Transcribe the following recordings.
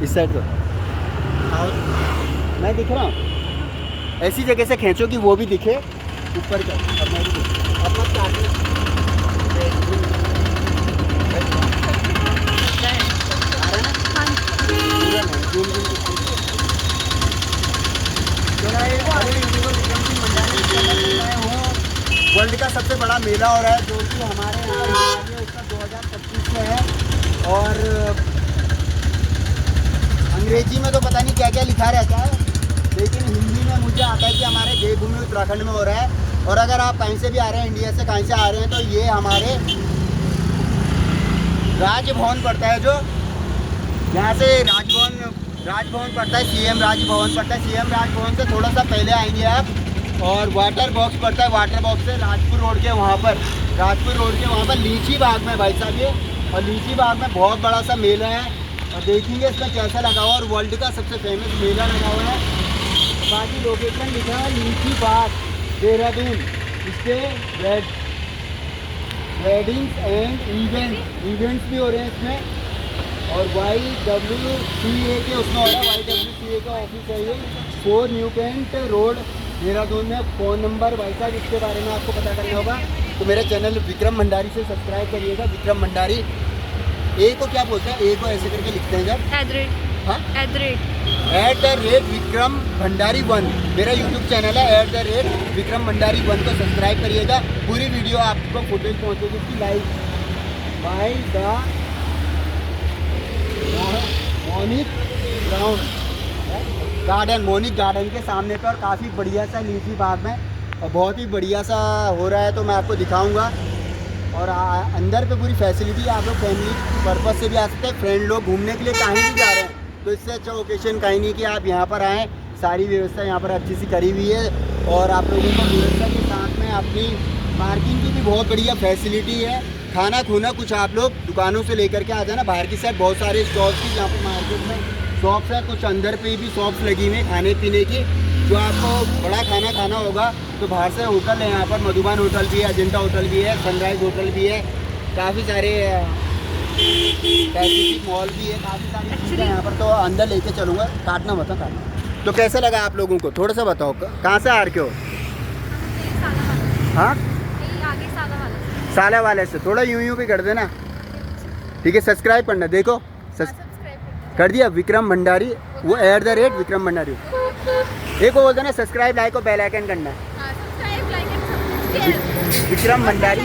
इस साइड को मैं दिख रहा हूँ। ऐसी जगह से खींचो कि वो भी दिखे ऊपर का। अब मैं भी दिख अब मत काटना। आ रहा है ना? पूरा नहीं, जूम जूम के खींचो। मेरा ये मैं हूँ। वर्ल्ड का सबसे बड़ा मेला हो रहा है जो कि हमारे यहाँ उसका 2025 में है। और अंग्रेजी में तो पता नहीं क्या क्या लिखा रहता है, लेकिन हिंदी में मुझे आता है कि हमारे देवभूमि उत्तराखंड में हो रहा है। और अगर आप कहीं से भी आ रहे हैं, इंडिया से कहीं से आ रहे हैं, तो ये हमारे राजभवन पड़ता है, जो यहाँ से राजभवन पड़ता है, सीएम राजभवन पड़ता है। सीएम राजभवन से थोड़ा सा पहले आएंगे आप और वाटर बॉक्स पड़ता है। वाटर बॉक्स से राजपुर रोड के वहाँ पर लीची बाग में भाई साहब ये, और लीची बाग में बहुत बड़ा सा मेला है और देखेंगे इसमें कैसा लगा हुआ। और वर्ल्ड का सबसे फेमस मेला लगा हुआ है। बाकी लोकेशन लिखा है लीची बाग देहरादून। इसके वेडिंग्स एंड इवेंट्स भी हो रहे हैं इसमें। और YWCA के उसमें हो रहा है, YWCA का ऑफिस है ये, 4 न्यू कैंट रोड देहरादून में। फ़ोन नंबर भाई साहब इसके बारे में आपको पता करना होगा तो मेरे चैनल विक्रम भंडारी से सब्सक्राइब करिएगा। विक्रम भंडारी, ए को क्या बोलते हैं? ए को ऐसे करके लिखते हैं जब @ विक्रम भंडारी 1 मेरा यूट्यूब चैनल है। @ विक्रम भंडारी 1 को सब्सक्राइब करिएगा। पूरी वीडियो आपको फुटेज पहुँचेगी इसकी लाइव बाय द मोनिक मोनिक गार्डन के सामने पर काफ़ी बढ़िया सा लीची बाग में और बहुत ही बढ़िया सा हो रहा है, तो मैं आपको दिखाऊंगा। और अंदर पे पूरी फैसिलिटी आप लोग फैमिली पर्पज़ से भी आ सकते हैं। फ्रेंड लोग घूमने के लिए कहीं भी जा रहे हैं तो इससे अच्छा ओकेशन कहीं नहीं कि आप यहाँ पर आएँ। सारी व्यवस्था यहाँ पर अच्छी सी करी हुई है और आप लोगों को व्यवस्था के साथ में अपनी पार्किंग की भी बहुत बढ़िया फैसिलिटी है। खाना खूना कुछ आप लोग दुकानों से लेकर के आ जाना। बाहर की साइड बहुत सारे स्टॉल्स की यहाँ पर मार्केट में शॉप्स है, कुछ अंदर पे भी शॉप्स लगी हुई हैं खाने पीने की। जो आपको बड़ा खाना होगा तो बाहर से होटल है यहाँ पर, मधुबन होटल भी है, अजंता होटल भी है, सनराइज होटल भी है, काफ़ी सारे पैसिफिक मॉल भी है, काफ़ी सारी चीज़ें यहाँ पर। तो अंदर लेके चलूँगा, काटना मत काटना। तो कैसा लगा आप लोगों को थोड़ा सा बताओ, कहाँ से आ रहे हो? हाँ साला वाले से थोड़ा यूं भी कर देना, ठीक है? सब्सक्राइब करना, देखो कर दिया विक्रम भंडारी, वो @ विक्रम भंडारी। एक को बोल देना सब्सक्राइब, लाइक और बेल आइकन करना। विक्रम भंडारी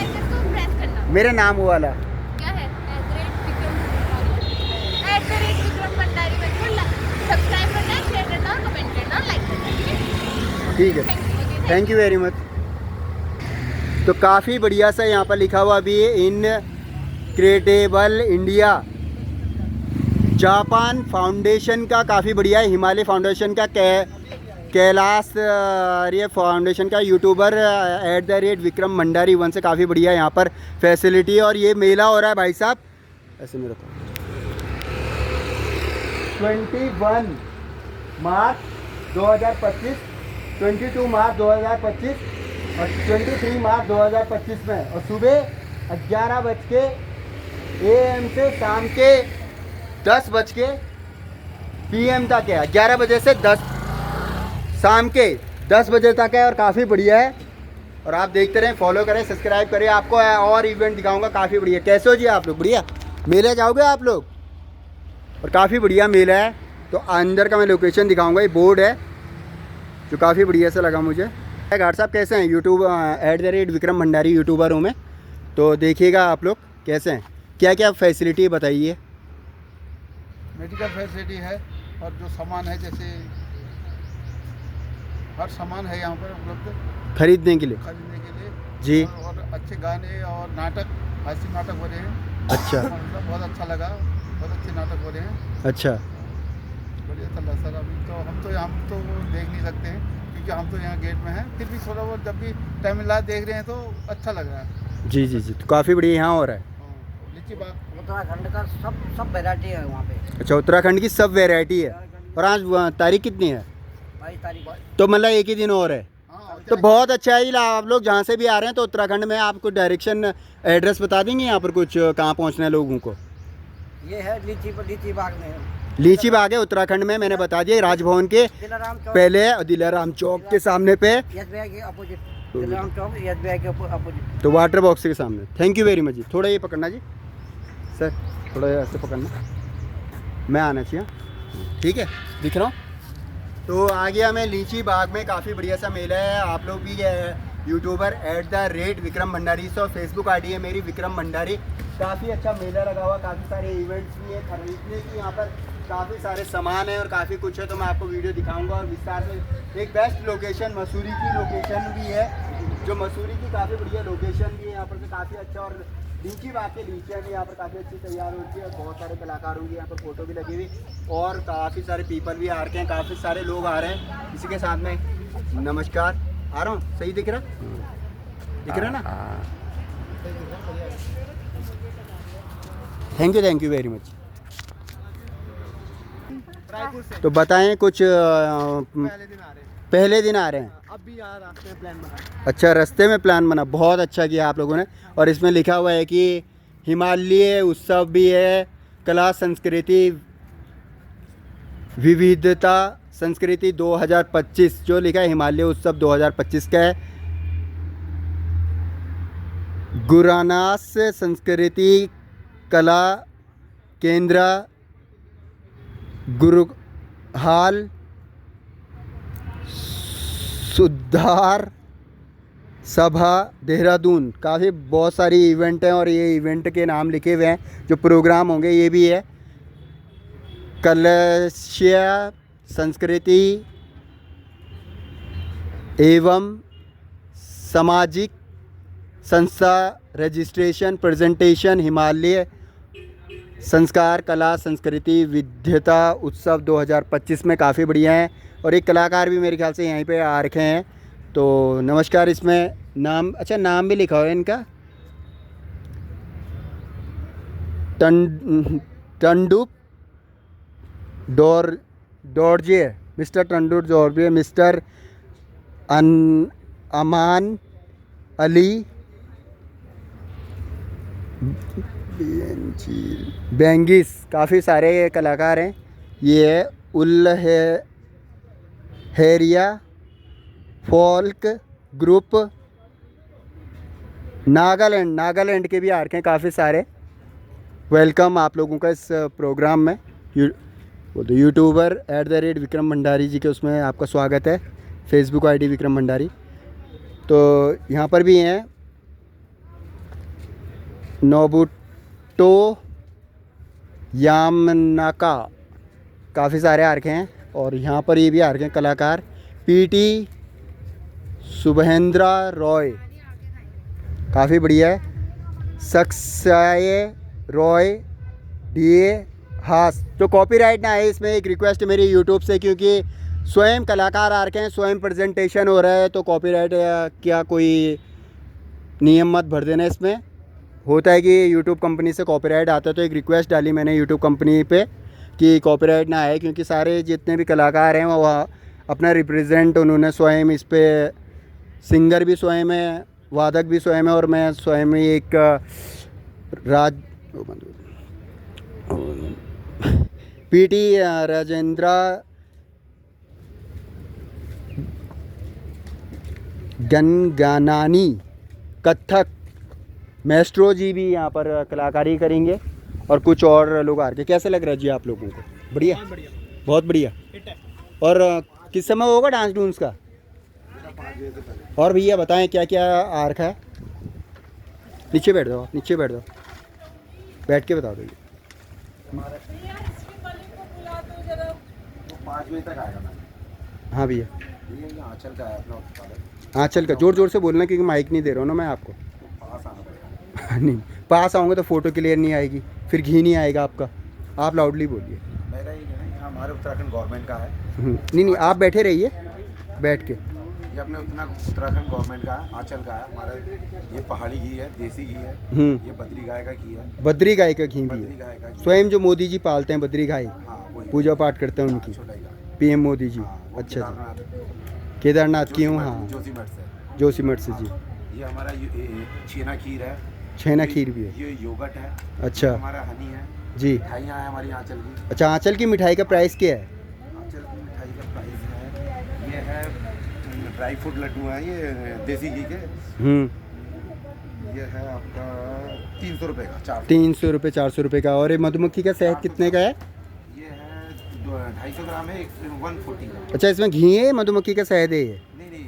मेरा नाम वो वाला क्या है, @विक्रम भंडारी सब्सक्राइब करना, शेयर करना, कमेंट करना, लाइक करना, ठीक है? Thank you very much. तो काफ़ी बढ़िया सा यहाँ पर लिखा हुआ भी है, इनक्रेडिबल इंडिया। जापान फाउंडेशन का काफ़ी बढ़िया है, हिमालय फाउंडेशन का, कैलाश आर्य फाउंडेशन का, यूट्यूबर @ विक्रम भंडारी 1 से काफ़ी बढ़िया यहाँ पर फैसिलिटी है। और ये मेला हो रहा है भाई साहब ऐसे में रखो 21 मार्च 2025, 22 मार्च 2025 और 23 मार्च 2025 में। और सुबह 11 AM से शाम के 10 PM तक है। 11 बजे से शाम के 10 बजे तक है और काफ़ी बढ़िया है। और आप देखते रहें, फॉलो करें, सब्सक्राइब करें। आपको और इवेंट दिखाऊंगा काफ़ी बढ़िया। कैसे हो जी आप लोग? बढ़िया मेले जाओगे आप लोग? और काफ़ी बढ़िया मेला है। तो अंदर का मैं लोकेशन दिखाऊंगा, ये बोर्ड है जो काफ़ी बढ़िया सा लगा मुझे। घाट साहब कैसे हैं? यूट्यूब @ विक्रम भंडारी यूट्यूबर हूँ मैं, तो देखिएगा आप लोग कैसे हैं, क्या क्या फैसिलिटी बताइए। मेडिकल फैसिलिटी है और जो सामान है, जैसे हर सामान है यहाँ पर उपलब्ध खरीदने के लिए जी। और अच्छे गाने और नाटक, हास्य नाटक हो रहे हैं। अच्छा, मतलब बहुत अच्छा लगा, बहुत अच्छे नाटक हो रहे हैं। अच्छा, बढ़िया चल रहा सर। अभी तो हम तो देख नहीं सकते हैं क्योंकि हम तो यहाँ गेट में हैं, फिर भी थोड़ा बहुत जब भी टाइम मिला देख रहे हैं तो अच्छा लग रहा है। जी जी जी, तो काफ़ी बढ़िया यहाँ हो रहा है। लीची बाग उत्तराखंड का सब वैरायटी है वहाँ पे। अच्छा, उत्तराखंड की सब वैरायटी है। और आज तारीख कितनी है? 22 तारीख। तो मतलब एक ही दिन और है। तो बहुत अच्छा है। आप लोग जहाँ से भी आ रहे हैं तो उत्तराखंड में आपको डायरेक्शन एड्रेस बता देंगे यहाँ पर कुछ कहाँ पहुँचना है लोगों को? ये है लीची बाग में। लीची बाग है उत्तराखंड में, मैंने बता दिया, राजभवन के दिलाराम चौक पहले और दिलाराम चौक के सामने पे, SBI के अपोजिट, दिलाराम चौक SBI के अपोजिट। तो वाटर बॉक्स के सामने। थैंक यू वेरी मच जी। थोड़ा ये पकड़ना जी सर, थोड़ा ऐसे पकड़ना, मैं आना चाहिए, ठीक है, दिख रहा हूँ। तो आ गया मैं लीची बाग में, काफ़ी बढ़िया सा मेला है। आप लोग भी यूट्यूबर @विक्रम भंडारी से, और फेसबुक आईडी है मेरी विक्रम भंडारी। काफ़ी अच्छा मेला लगा हुआ, काफ़ी सारे इवेंट्स भी है, खरीदने की यहाँ पर काफ़ी सारे सामान है और काफ़ी कुछ है, तो मैं आपको वीडियो दिखाऊंगा और विस्तार से। एक बेस्ट लोकेशन मसूरी की लोकेशन भी है, जो मसूरी की काफ़ी बढ़िया लोकेशन भी है यहाँ पर से, काफ़ी अच्छा। और लीची बाग के लीचियाँ भी यहाँ पर काफ़ी अच्छी तैयार होती है और बहुत सारे कलाकारों की यहाँ पर फोटो भी लगी हुई, और काफ़ी सारे पीपल भी आ रखे हैं, काफ़ी सारे लोग आ रहे हैं। इसी के साथ में नमस्कार, आ रहा हूँ, सही दिख रहा, दिख रहा ना? Thank you very much. तो बताएं कुछ, पहले दिन आ रहे हैं, अब भी यहाँ रास्ते में प्लान बना। अच्छा रास्ते में प्लान बना, बहुत अच्छा किया आप लोगों ने। और इसमें लिखा हुआ है कि हिमालय उत्सव भी है, कला संस्कृति विविधता संस्कृति 2025, जो लिखा है हिमालय उत्सव 2025 का है। गुरानास संस्कृति कला केंद्र गुरुहाल सुधार सभा देहरादून। काफ़ी बहुत सारी इवेंट हैं और ये इवेंट के नाम लिखे हुए हैं, जो प्रोग्राम होंगे ये भी है। कलशीय संस्कृति एवं सामाजिक संस्था रजिस्ट्रेशन प्रेजेंटेशन हिमालय संस्कार कला संस्कृति विविधता उत्सव 2025 में काफ़ी बढ़िया है। और एक कलाकार भी मेरे ख्याल से यहीं पे आ रखे हैं। तो नमस्कार, इसमें नाम, अच्छा नाम भी लिखा हुआ है इनका, टंडू डॉर्जे, मिस्टर टंडू डॉर्जे, मिस्टर अमान अली बेंगिस। काफ़ी सारे कलाकार हैं। ये है हेरिया फोल्क ग्रुप नागालैंड के भी आ रखे हैं काफ़ी सारे। वेलकम आप लोगों का इस प्रोग्राम में। वो तो यूट्यूबर @विक्रम भंडारी जी के उसमें आपका स्वागत है, फेसबुक आईडी विक्रम भंडारी। तो यहाँ पर भी हैं नोबुटो यामनाका, काफ़ी सारे आ रखे हैं। और यहाँ पर ये भी आ रखे हैं कलाकार, PT शुभेंद्र रॉय, काफ़ी बढ़िया है। सक्साय रॉय DA हास। तो कॉपीराइट ना है इसमें, एक रिक्वेस्ट है मेरी यूट्यूब से, क्योंकि स्वयं कलाकार आ रखे हैं, स्वयं प्रेजेंटेशन हो रहा है, तो कॉपीराइट क्या कोई नियम मत भर देना। इसमें होता है कि यूट्यूब कंपनी से कॉपीराइट आता है, तो एक रिक्वेस्ट डाली मैंने यूट्यूब कंपनी पे कि कॉपीराइट ना आए, क्योंकि सारे जितने भी कलाकार हैं वो अपना रिप्रेजेंट उन्होंने स्वयं इस पे, सिंगर भी स्वयं है, वादक भी स्वयं है, और मैं स्वयं ही एक PT राजेंद्र गनगानानी कथक मैस्ट्रो जी भी यहाँ पर कलाकारी करेंगे, और कुछ और लोग आ रहे। कैसे लग रहा है जी आप लोगों को? बढ़िया, बहुत बढ़िया। और किस समय होगा डांस डूंस का? और भैया बताएं क्या क्या आ रखा है? नीचे बैठ जाओ, नीचे बैठ जाओ, बैठ के बता दो। 5 बजे तक आएगा। हाँ भैया, ये आंचल का है अपना, आंचल का जोर जोर से बोलना, क्योंकि माइक नहीं दे रहा हूँ ना मैं आपको। पास आना पड़ेगा। नहीं, पास आऊँगा तो फ़ोटो क्लियर नहीं आएगी, फिर घी नहीं आएगा आपका। आप लाउडली बोलिए। मेरा ये है, यहाँ हमारे उत्तराखंड गवर्नमेंट का है। नहीं, आप बैठे रहिए, बैठ के। ये अपने उत्तराखंड गवर्नमेंट का है, आंचल का है हमारा। ये पहाड़ी घी है, देसी घी है। ये बद्री गाय का घी है। बद्री गाय का घी भी बद्री है, गाय का घी। स्वयं जो मोदी जी पालते हैं बद्री गाय, हाँ, वही। पूजा पाठ करते हैं उनकी, छोटा गाय। PM मोदी जी। हाँ, वो अच्छा जी, केदारनाथ केदारनाथ की हूँ, हाँ, जोशीमठ से। जोशीमठ से जी। ये हमारा छेना खीर है। छेना खीर भी है, ये योगर्ट है। अच्छा। हमारा हनी है। है। जी। मिठाइयाँ हैं हमारी आंचल की। अच्छा, आंचल की मिठाई का प्राइस क्या है? आंचल की मिठाई का प्राइस है, ये है ड्राई फ्रूट लड्डू हैं ये देसी घी के। ये है आपका 300 रुपये का 400। 300 रुपये 400 रुपये का। और ये मधुमक्खी का शहद कितने का है? ये है 250 ग्राम है, 140 का। अच्छा, इसमें घी है, मधुमक्खी का शहद है ये? नहीं,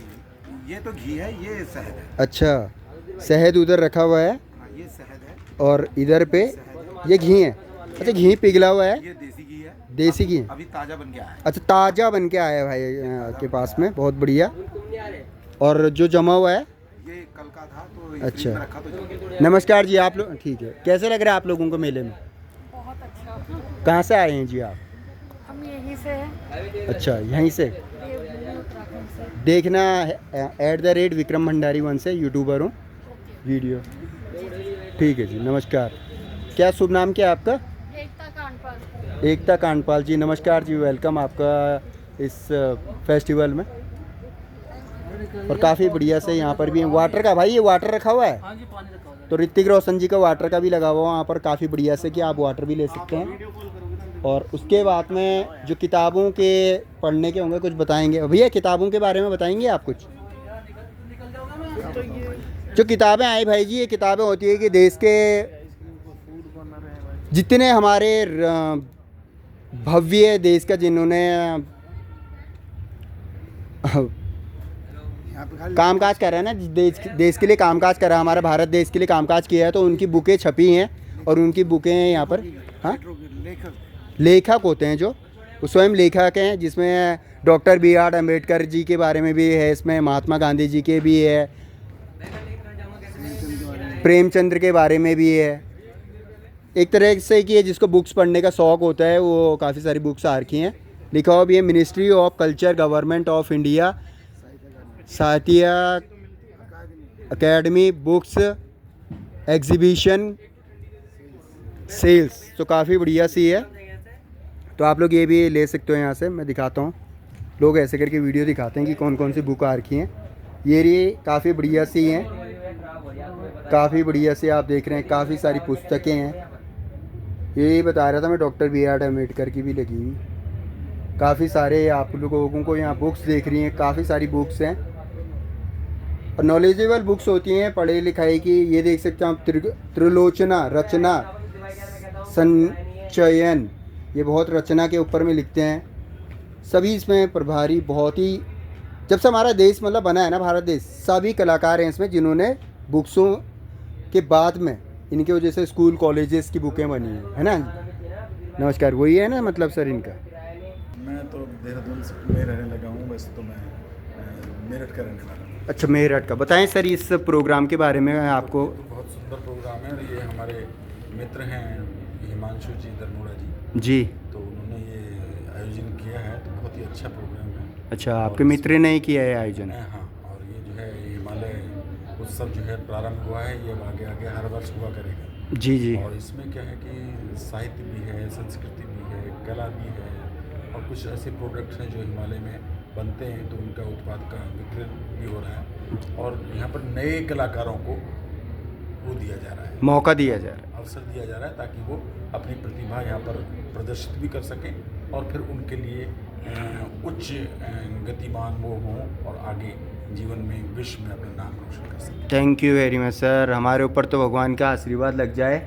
ये तो घी है, ये शहद है। अच्छा, शहद उधर रखा हुआ है हाँ, ये शहद है, और इधर पे ये घी है। अच्छा, घी पिघला हुआ है? ये देसी घी है। देसी घी? अभी ताज़ा बन के आया है। अच्छा, ताज़ा बन के आया है भाई के पास में, बहुत बढ़िया। और जो जमा हुआ है? ये कल का था तो अच्छा। फ्रिज में रखा तो नमस्कार जी, आप लोग ठीक है, कैसे लग रहा है आप लोगों को मेले में? बहुत अच्छा। कहाँ से आए हैं जी आप? हम यहीं से हैं, अच्छा, यहीं से। देवभूमि उत्तराखंड से। देखना @विक्रम भंडारी 1 से यूट्यूबर हूँ, वीडियो। ठीक है जी, नमस्कार। क्या शुभ नाम क्या है आपका? एकता कांडपाल। एकता कांडपाल जी, नमस्कार जी, वेलकम आपका इस फेस्टिवल में। और काफ़ी बढ़िया से यहाँ पर भी वाटर का, भाई ये वाटर रखा हुआ है? हाँ जी, पानी रखा हुआ है। तो ऋतिक रोशन जी का वाटर का भी लगा हुआ है वहाँ पर, काफ़ी बढ़िया से कि आप वाटर भी ले सकते हैं। और उसके बाद में जो किताबों के पढ़ने के होंगे, कुछ बताएंगे भैया? किताबों के बारे में बताएंगे आप कुछ? जो किताबें आई भाई जी, ये किताबें होती है कि देश के जितने हमारे भव्य देश का जिन्होंने कामकाज करा है ना, देश के लिए कामकाज करा, हमारा भारत देश के लिए कामकाज किया है, तो उनकी बुकें छपी हैं और उनकी बुकें यहाँ पर। हाँ, लेखक होते हैं जो, वो स्वयं लेखक हैं, जिसमें डॉक्टर BR अम्बेडकर जी के बारे में भी है, इसमें महात्मा गांधी जी के भी है, प्रेमचंद्र के बारे में भी है। एक तरह से कि जिसको बुक्स पढ़ने का शौक़ होता है वो काफ़ी सारी बुक्स आ रखी हैं। लिखा हुआ भी है ministry of culture, government of India, साहित्य अकेडमी, बुक्स एग्जीबिशन, सेल्स। तो काफ़ी बढ़िया सी है, तो आप लोग ये भी ले सकते हो यहाँ से। मैं दिखाता हूँ, लोग ऐसे करके वीडियो दिखाते हैं कि कौन कौन सी बुक आ रखी हैं। ये रही, काफ़ी बढ़िया सी हैं, काफ़ी बढ़िया से आप देख रहे हैं, काफ़ी सारी पुस्तकें हैं। यही बता रहा था मैं, डॉक्टर BR अम्बेडकर की भी लगी हुई, काफ़ी सारे आप लोगों को यहाँ बुक्स देख रही हैं, काफ़ी सारी बुक्स हैं और नॉलेजेबल बुक्स होती हैं, पढ़े लिखाई की। ये देख सकते हैं आप, त्रिलोचना, रचना, संचयन, ये बहुत रचना के ऊपर में लिखते हैं सभी इसमें प्रभारी। बहुत ही, जब से हमारा देश मतलब बना है ना, भारत देश, सभी कलाकार हैं इसमें जिन्होंने बुक्सों के बाद में इनके वजह से स्कूल कॉलेजेस की बुकें बनी हैं, है ना। नमस्कार, वही है ना मतलब सर इनका? मैं तो देहरादून में रहने लगा हूँ, वैसे तो मैं मेरठ का रहने वाला हूँ। अच्छा, मेरठ का। बताएं सर इस प्रोग्राम के बारे में आपको। बहुत सुंदर प्रोग्राम है, ये हमारे मित्र हैं हिमांशु जी दरमोड़ा जी, तो उन्होंने ये आयोजन किया है, तो बहुत ही अच्छा प्रोग्राम है। अच्छा, आपके मित्र ने ही किया है आयोजन? हाँ, और ये जो है हिमालय उत्सव जो है प्रारंभ हुआ है, ये आगे आगे हर वर्ष हुआ करेगा। जी जी। और इसमें क्या है कि साहित्य भी है, संस्कृति भी है, कला भी है, और कुछ ऐसे प्रोडक्ट्स हैं जो हिमालय में बनते हैं, तो उनका उत्पाद का विक्रय भी हो रहा है। और यहाँ पर नए कलाकारों को वो दिया जा रहा है, मौका दिया जा रहा है, अवसर दिया जा रहा है, ताकि वो अपनी प्रतिभा यहाँ पर प्रदर्शित भी कर सकें और फिर उनके लिए उच्च गतिमान वो हों और आगे जीवन में विश्व में अपना नाम रोशन कर सकें। Thank you very much sir, हमारे ऊपर तो भगवान का आशीर्वाद लग जाए।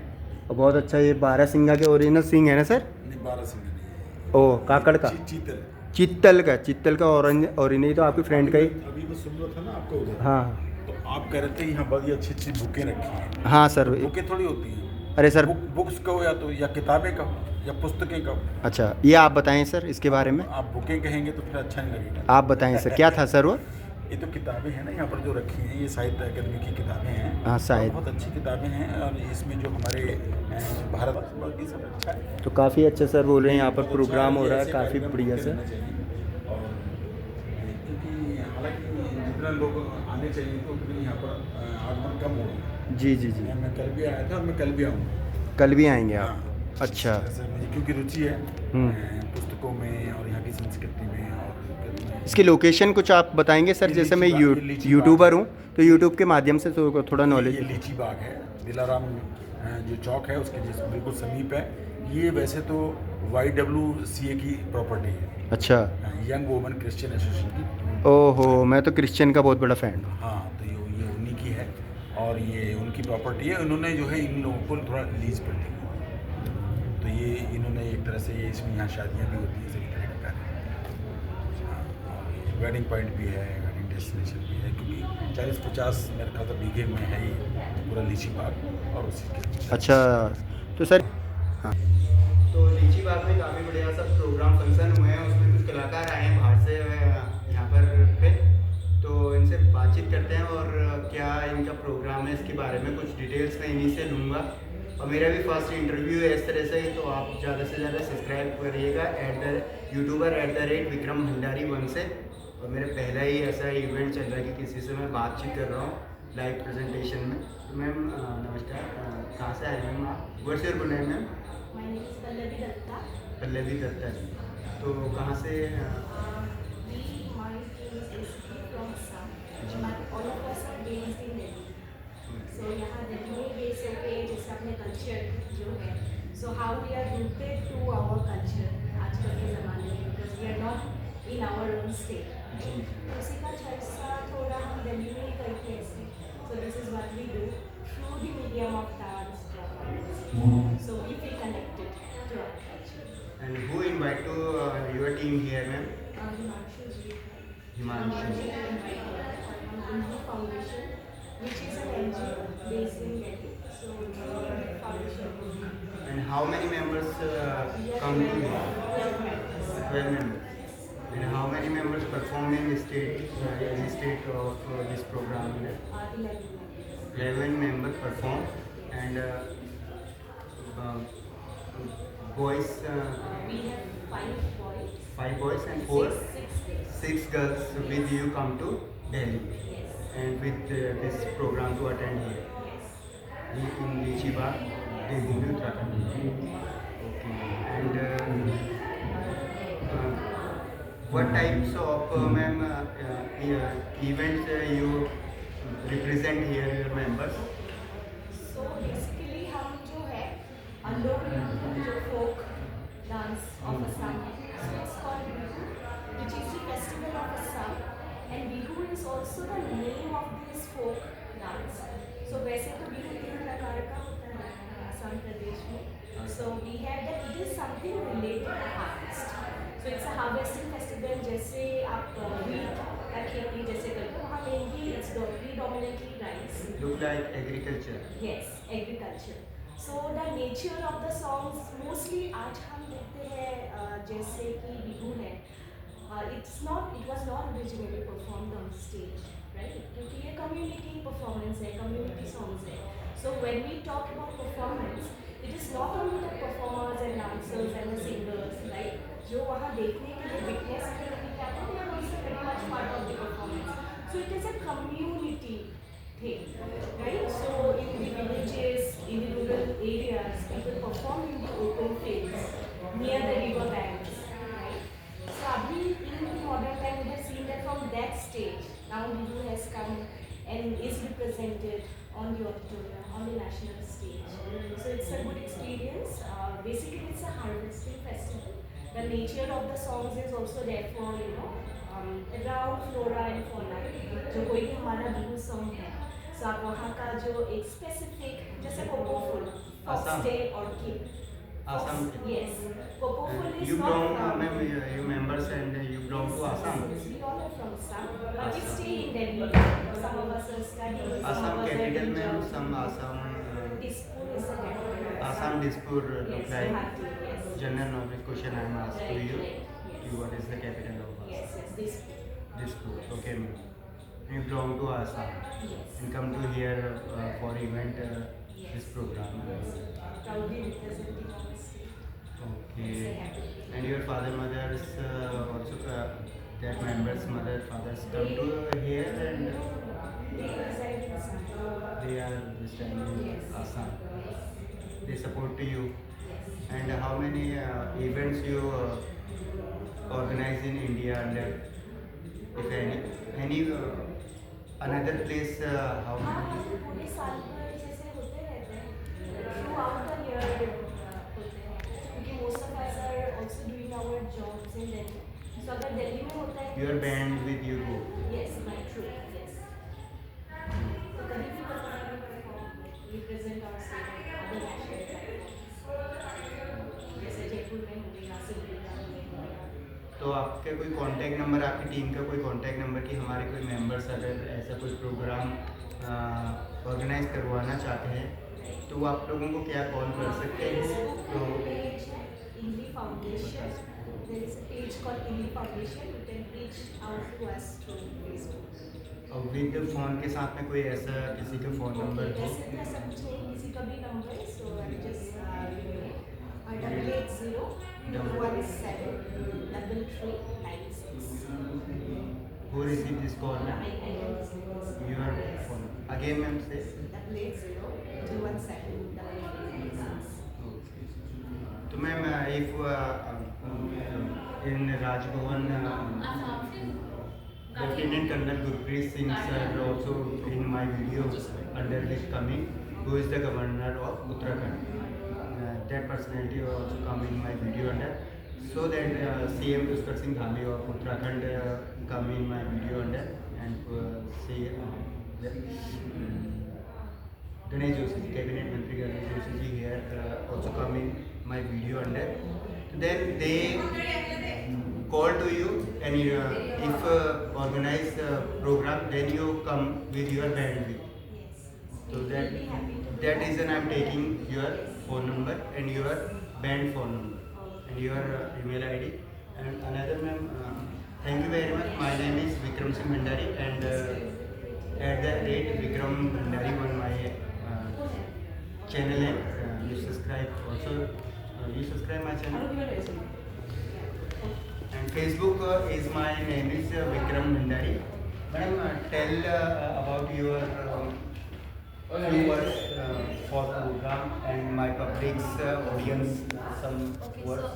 और बहुत अच्छा, ये 12 सिंगा के ओरिजिनल सिंग है ना सर? नहीं, 12 सिंह नहीं है, ओ, काकड़ का, चीतल चित्तल का ओरिजिनल तो आपकी फ्रेंड का ही। अभी मैं सुन रहा था ना आपको उधर, हाँ तो आप कह रहे थे यहाँ बड़ी अच्छी अच्छी बुकें रखी हैं। हाँ सर। बुकें थोड़ी होती हैं, अरे सर, बुक्स कहो या किताबें कहो या पुस्तकें कहो। अच्छा, ये आप बताएं सर इसके बारे में। आप बुकें कहेंगे तो फिर अच्छा नहीं लगेगा। आप बताएं सर, क्या था सर वो? ये तो किताबें हैं ना यहाँ पर जो रखी हैं, ये साहित्य अकादमी की किताबें हैं। हाँ, साहित्य, बहुत अच्छी किताबें हैं, और इसमें जो हमारे भारत बाकी सब अच्छा है। तो काफ़ी अच्छे सर बोल रहे हैं, यहाँ पर प्रोग्राम हो रहा है काफ़ी बढ़िया से। और क्योंकि हालांकि जितना लोग आने चाहिए तो उतनी यहाँ पर आगमन कम हो रहा है। जी जी जी। मैं कल भी आया था और मैं कल भी आऊँगा। कल भी आएंगे आप? हाँ। अच्छा। ऐसे मुझे क्योंकि रुचि है पुस्तकों में और यहाँ की संस्कृति में। और इसकी लोकेशन कुछ आप बताएंगे सर? जैसे मैं यूट्यूबर हूँ तो यूट्यूब के माध्यम से तो थोड़ा नॉलेज। ये लीची बाग है, दिलाराम जो चौक है उसके जिस बिल्कुल समीप है। ये वैसे तो YWCA की प्रॉपर्टी है, अच्छा। यंग वुमेन क्रिश्चियन एसोसिएशन की। ओहो, मैं तो क्रिश्चियन का बहुत बड़ा फ़ैन हूँ। हाँ, तो ये उन्हीं की है और ये उनकी प्रॉपर्टी है। उन्होंने जो है इन लोगों को थोड़ा लीज पर दी, तो ये इन्होंने एक तरह से ये इसमें यहाँ शादियाँ भी होती हैं, सभी तरह का कार्य। हाँ, और वेडिंग पॉइंट भी है, वेडिंग डेस्टिनेशन भी है, क्योंकि 40-50 मेरे ख्याल से बीघे में है ये पूरा लीची बाग। और उसी के अच्छा, तो सर हाँ, तो लीची बाग में काफ़ी बढ़िया सब प्रोग्राम फंक्शन हुए हैं, उसमें कुछ कलाकार आए हैं बाहर से यहाँ पे, तो इनसे बातचीत करते हैं और क्या इनका प्रोग्राम है इसके बारे में कुछ डिटेल्स मैं इन्हीं से लूँगा। और मेरा भी फर्स्ट इंटरव्यू है इस तरह से, तो आप ज़्यादा से ज़्यादा सब्सक्राइब करिएगा @YouTuber@विक्रम भंडारी 1 से। और मेरा पहला ही ऐसा इवेंट चल रहा है कि किसी से मैं बातचीत कर रहा हूँ लाइव प्रेजेंटेशन में। तो मैम नमस्कार, कहाँ से आए मैम आप? What's your good name ma'am? My name is Pallavi Datta. Pallavi Datta ji. तो कहाँ से? My team is basically from Assam, but all of us are based in Delhi. So यहाँ दिल्ली में बेस होके जैसे अपने कल्चर जो है, so how we are rooted to our culture आजकल के ज़माने में, because we are not in our own state. तो उसी का चर्चा थोड़ा हम दिल्ली में ही करते हैं ऐसे. So this is what we do through the medium of dance, performance. So we feel connected to our culture. And who invite to your team here ma'am? Himanshu ji. Himanshu. Hindu Foundation, which is an NGO based in Delhi. So, foundation. And how many members come to here? 12 members. 12 members. And how many members perform in the state of this program? 11 members. 11 members perform, and boys, We have 5 boys. 5 boys and 6 girls with you come to Delhi, Yes. and with this program to attend here in Lychee Bagh, Delhi, Uttarakhand. Okay. And what types of events you represent here, your members? So basically हम जो है लोक जो folk dance of Assam है, so it's called Bihu, which is the festival of Assam, and Bihu is also the name of this folk dance. So वैसे तो बिहू 3 प्रकार का होता है असम प्रदेश में. So we have that it is something related to harvest. So it's a harvesting festival. जैसे आप wheat का खेती जैसे करते हो, वहाँ mainly it's predominantly rice. Look like agriculture. Yes, agriculture. So the nature of the songs mostly आज हम देखते हैं जैसे कि बिहू है, it was not originally performed on stage, right? क्योंकि ये community performance है, community songs है. So when we talk about performance, it is not only the performers and dancers and the singers, right? जो वहाँ देखने के लिए witness करने के लिए they are also very much part of the performance. So it is a community thing, right? So in the villages, in the rural areas, people perform in the open fields near the river banks, right? So abhi in the modern time we have seen that from that stage, now Bihu has come and is represented on the auditorium, on the national stage. So it's a good experience. Basically it's a harvesting festival. The nature of the songs is also therefore, around flora and fauna. जो कोई भी हमारा Bihu song है, so आप वहाँ का जो एक स्पेसिफिक जैसे कोको फूल, फॉक्सटेल ऑर्किड, Assam. yes, कोको फूल is You not belong, from you members, and you belong to Assam. Yes, we all are from Assam, but we stay in Delhi. Some of us are studying. some Assam of us are capital in में jobs. some Assam. Dispur is the capital. Assam Dispur look Yes, like. Guwahati, yes. General knowledge question I am asked to Right, you. right, yes. What is the capital of Assam? Yes, yes, Dispur. Dispur. Okay, ma'am. You belong to Assam Yes. and come to here for event this program. Proudly representing our state. Okay. And your father, mothers also that members, mother, fathers come to here and They reside in Assam. they are standing in Yes. Assam. Yes. They support to you. Yes. And how many events you organize in India, and if any another place, how हाँ, many? तो पूरे साल भर जैसे होते रहते हैं, throughout the year होते हैं. Performance in Delhi. सो अगर दिल्ली में होता है your band with you go. Yes my true yes. तो कभी भी perform represent our state other national जैसे जयपुर में हो गया, सिलगुड़ा में हो गया. तो आपके कोई कांटेक्ट नंबर, आपकी टीम का कोई कांटेक्ट नंबर कि हमारे कोई मेंबर्स अगर ऐसा कोई प्रोग्राम ऑर्गेनाइज करवाना चाहते हैं तो वो आप लोगों को क्या कॉल कर सकते हैं? तो page Indie Foundation. There is a page called Indie Foundation. You can reach out to us through Facebook. और विद फ़ोन के साथ में कोई ऐसा किसी का फ़ोन नंबर हो? वैसे तो ऐसा कुछ नहीं, किसी का भी number. So I just 880-117-3396. Who received this call? I can listen. Your phone. Again, ma'am, say. 880-217-3396. तो ma'am if in Rajbhavan Lieutenant Colonel Gurpreet Singh sir also in my video under this coming, who is the governor of Uttarakhand. That personality also come in my video under, so that CM Pushkar Singh Dhami of Uttarakhand come in my video under and say Ganesh Joshi, Cabinet Mantri Ganesh Joshi ji here also come in my video under. Then they call to you and if organize program, then you come with your band with. So that reason I am taking your phone number and your band phone number and your email ID. And another ma'am, thank you very much. My name is Vikram Singh Bhandari and at the rate Vikram Bhandari on my channel and you subscribe also. You subscribe my channel. And Facebook is my name is Vikram Bhandari. Madam, tell about your few words for program and my public's audience some Okay, words. so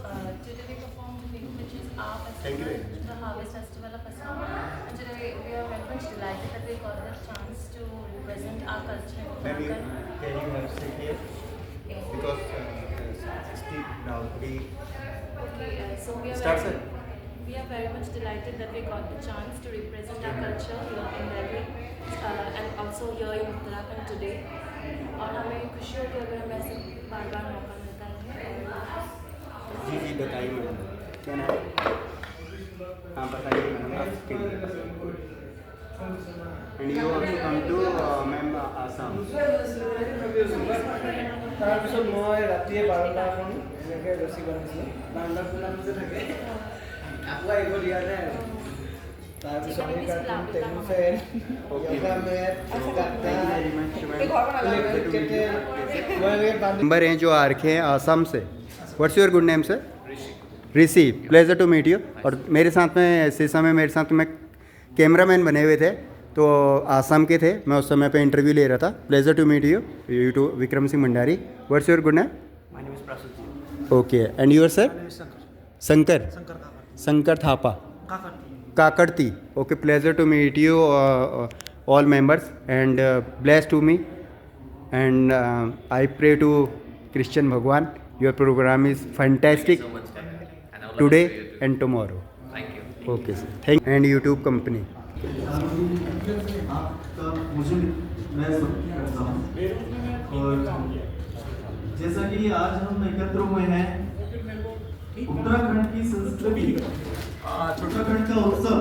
today we performed the film which is our Thank you festival, very much. the Harvest Festival of Assam. And today we are very much delighted that we got the chance to represent our culture in Maybe Uttarakhand. can you have sit here Yes. because speak loudly. Okay, so Start, sir. we are very much delighted that we got the chance to represent our culture here in Delhi and also here in Uttarakhand today. और हमें खुशी होती है अगर हमें ऐसे बार बार मौका मिलता है. जी जी बताइए मैडम, क्या नाम है? हाँ बताइए मैडम, आप and you also come to ma'am Assam. তাৰপিছত মই ৰাতিয়ে 12টা এখন এনেকৈ ৰছী বান্ধিছিলোঁ. বান্ধাৰ যে থাকে আকৌ আহিব দিয়া নাই. তাৰপিছত সেইকাৰণে table fan, yoga met, number हैं जो आ रखे हैं आसाम से. What's your good name sir? Rishi. Pleasure to meet you. और मेरे साथ में इसी समय मेरे साथ में कैमरामैन बने हुए थे तो आसाम के थे. मैं उस समय पे इंटरव्यू ले रहा था. Pleasure to meet you. YouTube Vikram Singh Bhandari. What's your good name? My name is Prasut. Okay and your sir? Shankar. Shankar Thapa. Kakarti. Okay, pleasure to meet you all members and blessed to me and I pray to Christian Bhagwan. Your program is fantastic today and tomorrow. Thank you. Okay sir. Thank and YouTube company. मुझे मैं करता हूँ और जैसा कि आज हम एकत्र हुए हैं उत्तराखंड की संस्कृति, उत्तराखंड का उत्सव,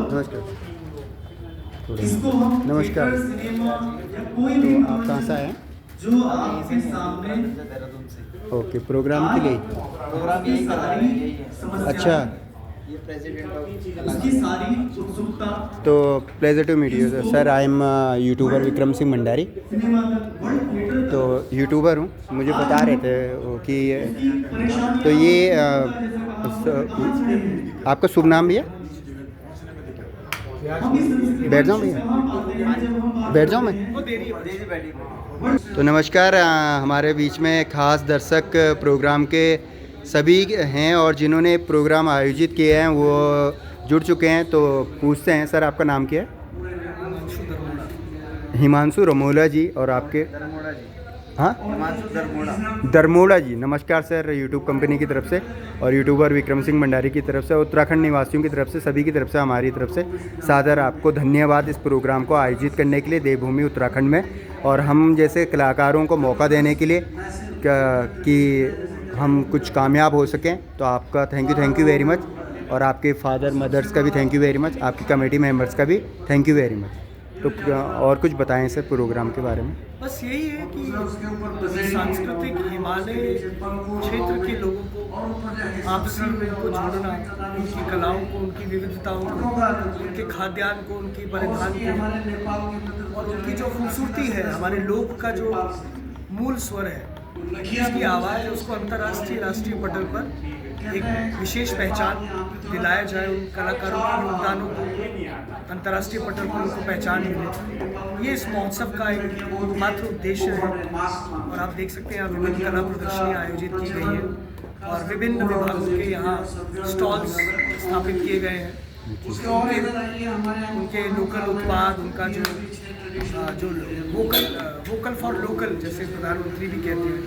इसको हम नमस्कार. थिएटर, सिनेमा या कोई भी आप कहाँ से आए? जो आपके सामने ओके, प्रोग्राम के लिए. प्रोग्राम की सारी समस्या, अच्छा, ये प्रेसिडेंट उसकी सारी उत्सुकता, तो pleasure to meet you sir. I am YouTuber Vikram Singh Bhandari. Cinema तक, वर्ल्ड थिएटर तक, तो यूट्यूबर हूँ. मुझे बता रहे थे वो कि परेशानी तो ये आपका शुभ नाम भैया? बैठ जाऊँ भैया? बैठ जाऊँ मैं? तो नमस्कार. हमारे बीच में खास दर्शक प्रोग्राम के सभी हैं और जिन्होंने प्रोग्राम आयोजित किए हैं वो जुड़ चुके हैं. तो पूछते हैं सर, आपका नाम क्या है? हिमांशु रमोला जी. और आपके? हाँ दरमोड़ा जी, नमस्कार सर यूट्यूब कंपनी की तरफ से और यूट्यूबर विक्रम सिंह भंडारी की तरफ से, उत्तराखंड निवासियों की तरफ से, सभी की तरफ से, हमारी तरफ से सादर आपको धन्यवाद इस प्रोग्राम को आयोजित करने के लिए देवभूमि उत्तराखंड में, और हम जैसे कलाकारों को मौका देने के लिए कि हम कुछ कामयाब हो सकें। तो आपका थैंक यू वेरी मच, और आपके फादर मदर्स का भी थैंक यू वेरी मच, आपकी कमेटी मेंबर्स का भी थैंक यू वेरी मच। तो और कुछ बताएं सर प्रोग्राम के बारे में। बस यही है कि सांस्कृतिक हिमालय क्षेत्र के लोगों को आपसी में को जोड़ना, उनकी कलाओं को, उनकी विविधताओं को, उनके खाद्यान्न को, उनकी परिधान को, और उनकी जो खूबसूरती है, हमारे लोक का जो मूल स्वर है, इसकी आवाज़, उसको अंतर्राष्ट्रीय राष्ट्रीय पटल पर एक विशेष पहचान दिलाया जाए। उन कलाकारों के योगदानों को अंतर्राष्ट्रीय पटल पर उनको पहचान मिले, ये इस महोत्सव का एक मात्र उद्देश्य है। और आप देख सकते हैं यहाँ विभिन्न कला प्रदर्शनियाँ आयोजित की गई हैं और विभिन्न विभागों के यहाँ स्टॉल्स स्थापित किए गए हैं। उनके लोकल उत्पाद, उनका जो वोकल फॉर लोकल, जैसे प्रधानमंत्री भी कहते हैं,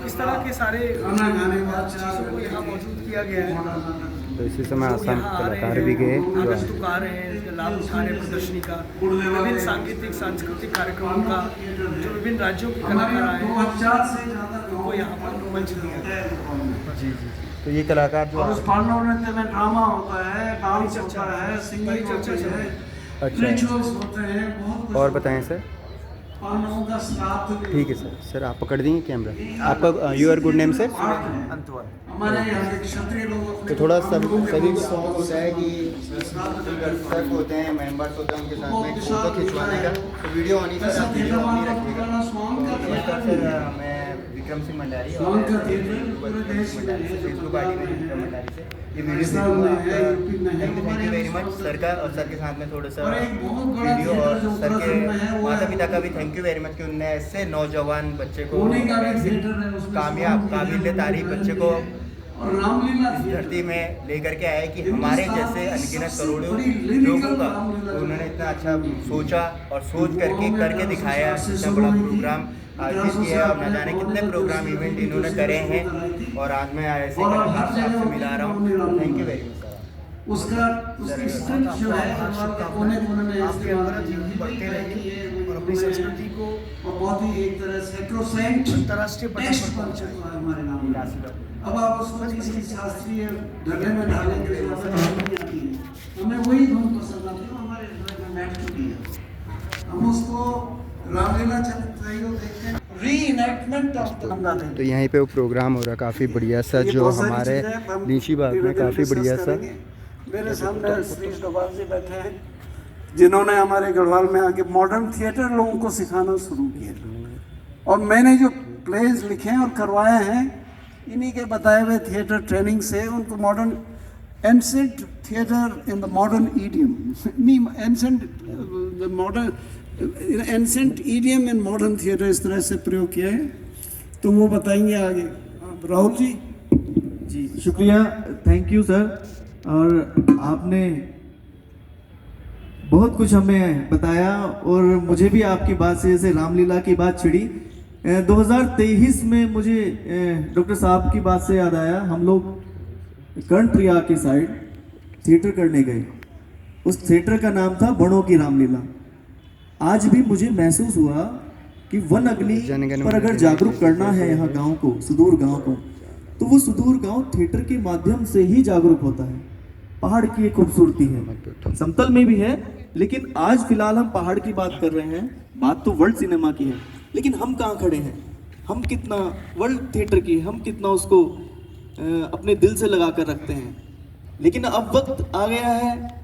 इस तरह के सारे चीज़ों को यहाँ मौजूद किया गया है। तो इसी समय आसाम कलाकार भी गए, आगंतुक आ रहे हैं, इसका लाभ उठा रहे हैं प्रदर्शनी का, विभिन्न सांगीतिक सांस्कृतिक कार्यक्रमों का, जो विभिन्न राज्यों के कलाकार आए हैं उनको यहाँ पर मंच दिया गया। जी। तो ये कलाकार जो पांडव नृत्य में ड्रामा होता है, डांस होता है, सिंगिंग होती है, रिचुअल्स होते हैं, बहुत और बताएं सर। ठीक है सर। सर आप पकड़ देंगे कैमरा, आपका यूर गुड नेम सर? हमारे यहाँ के क्षत्रिय लोग तो थोड़ा सभी को शौक होता है कि दर्शक होते हैं, मेंबर्स होते हैं, उनके साथ में फोटो खिंचवाने का, तो वीडियो ऑन ही वीडियो ऑन ही रखिएगा। नमस्कार सर, मैं विक्रम सिंह भंडारी और फेसबुक आईडी में विक्रम भंडारी से ये video thank you very much sir का, और सर के साथ में थोड़ा सा वीडियो, और सर के माता पिता का भी थैंक यू वेरी मच कि उनने ऐसे नौजवान बच्चे को, कामयाब काबिल तारीफ बच्चे को इस धरती में लेकर के आए कि हमारे जैसे अनगिनत करोड़ों लोगों का उन्होंने इतना अच्छा सोचा और सोच करके दिखाया। इतना बड़ा प्रोग्राम आयोजित किया है, और न जाने कितने प्रोग्राम इवेंट इन्होंने करे हैं, और आज मैं ऐसे कलाकार से आपसे मिला रहा हूँ। Thank you very much. उसका उसकी स्ट्रेंथ जो है कोने कोने में आपके अंदर जीवन बढ़ते रहेंगे और अपनी संस्कृति को बहुत ही एक तरह से एक्रोसेंट अंतर्राष्ट्रीय पटल पर पहुंचाए हमारे नाम। अब आप उसको किसी शास्त्रीय ढंगे में ढालने की जरूरत नहीं आती है, हमें वही धुन पसंद आती है, हमारे घर में बैठ चुकी है। हम उसको रामलीला चरित्र देखते हैं, रीइनैक्टमेंट ऑफ द। तो यहीं पे वो प्रोग्राम हो रहा, काफ़ी बढ़िया सा, जो हमारे लीची बाग में काफ़ी बढ़िया सा। मेरे सामने श्री डोभाल जी बैठे हैं, जिन्होंने हमारे गढ़वाल में आके मॉडर्न थिएटर लोगों को सिखाना शुरू किया, और मैंने जो प्लेज लिखे हैं और करवाए हैं, इन्हीं के बताए हुए थिएटर ट्रेनिंग से उनको modern ancient theatre in the modern idiom, ancient modern ancient idiom in modern theatre, इस तरह से प्रयोग किया है। तो वो बताएंगे आगे। राहुल जी। जी शुक्रिया, थैंक यू सर। और आपने बहुत कुछ हमें बताया, और मुझे भी आपकी बात से जैसे रामलीला की बात छिड़ी। 2023 में मुझे डॉक्टर साहब की बात से याद आया, हम लोग कर्णप्रिया की साइड थिएटर करने गए। उस थिएटर का नाम था बड़ों की रामलीला। आज भी मुझे महसूस हुआ कि वन अग्नि पर अगर जागरूक करना है यहाँ गांव को, सुदूर गांव को, तो वो सुदूर गांव थिएटर के माध्यम से ही जागरूक होता है। पहाड़ की एक खूबसूरती है, समतल में भी है, लेकिन आज फिलहाल हम पहाड़ की बात कर रहे हैं। बात तो वर्ल्ड सिनेमा की है, लेकिन हम कहाँ खड़े हैं? हम कितना वर्ल्ड थिएटर की, हम कितना उसको अपने दिल से लगा कर रखते हैं। लेकिन अब वक्त आ गया है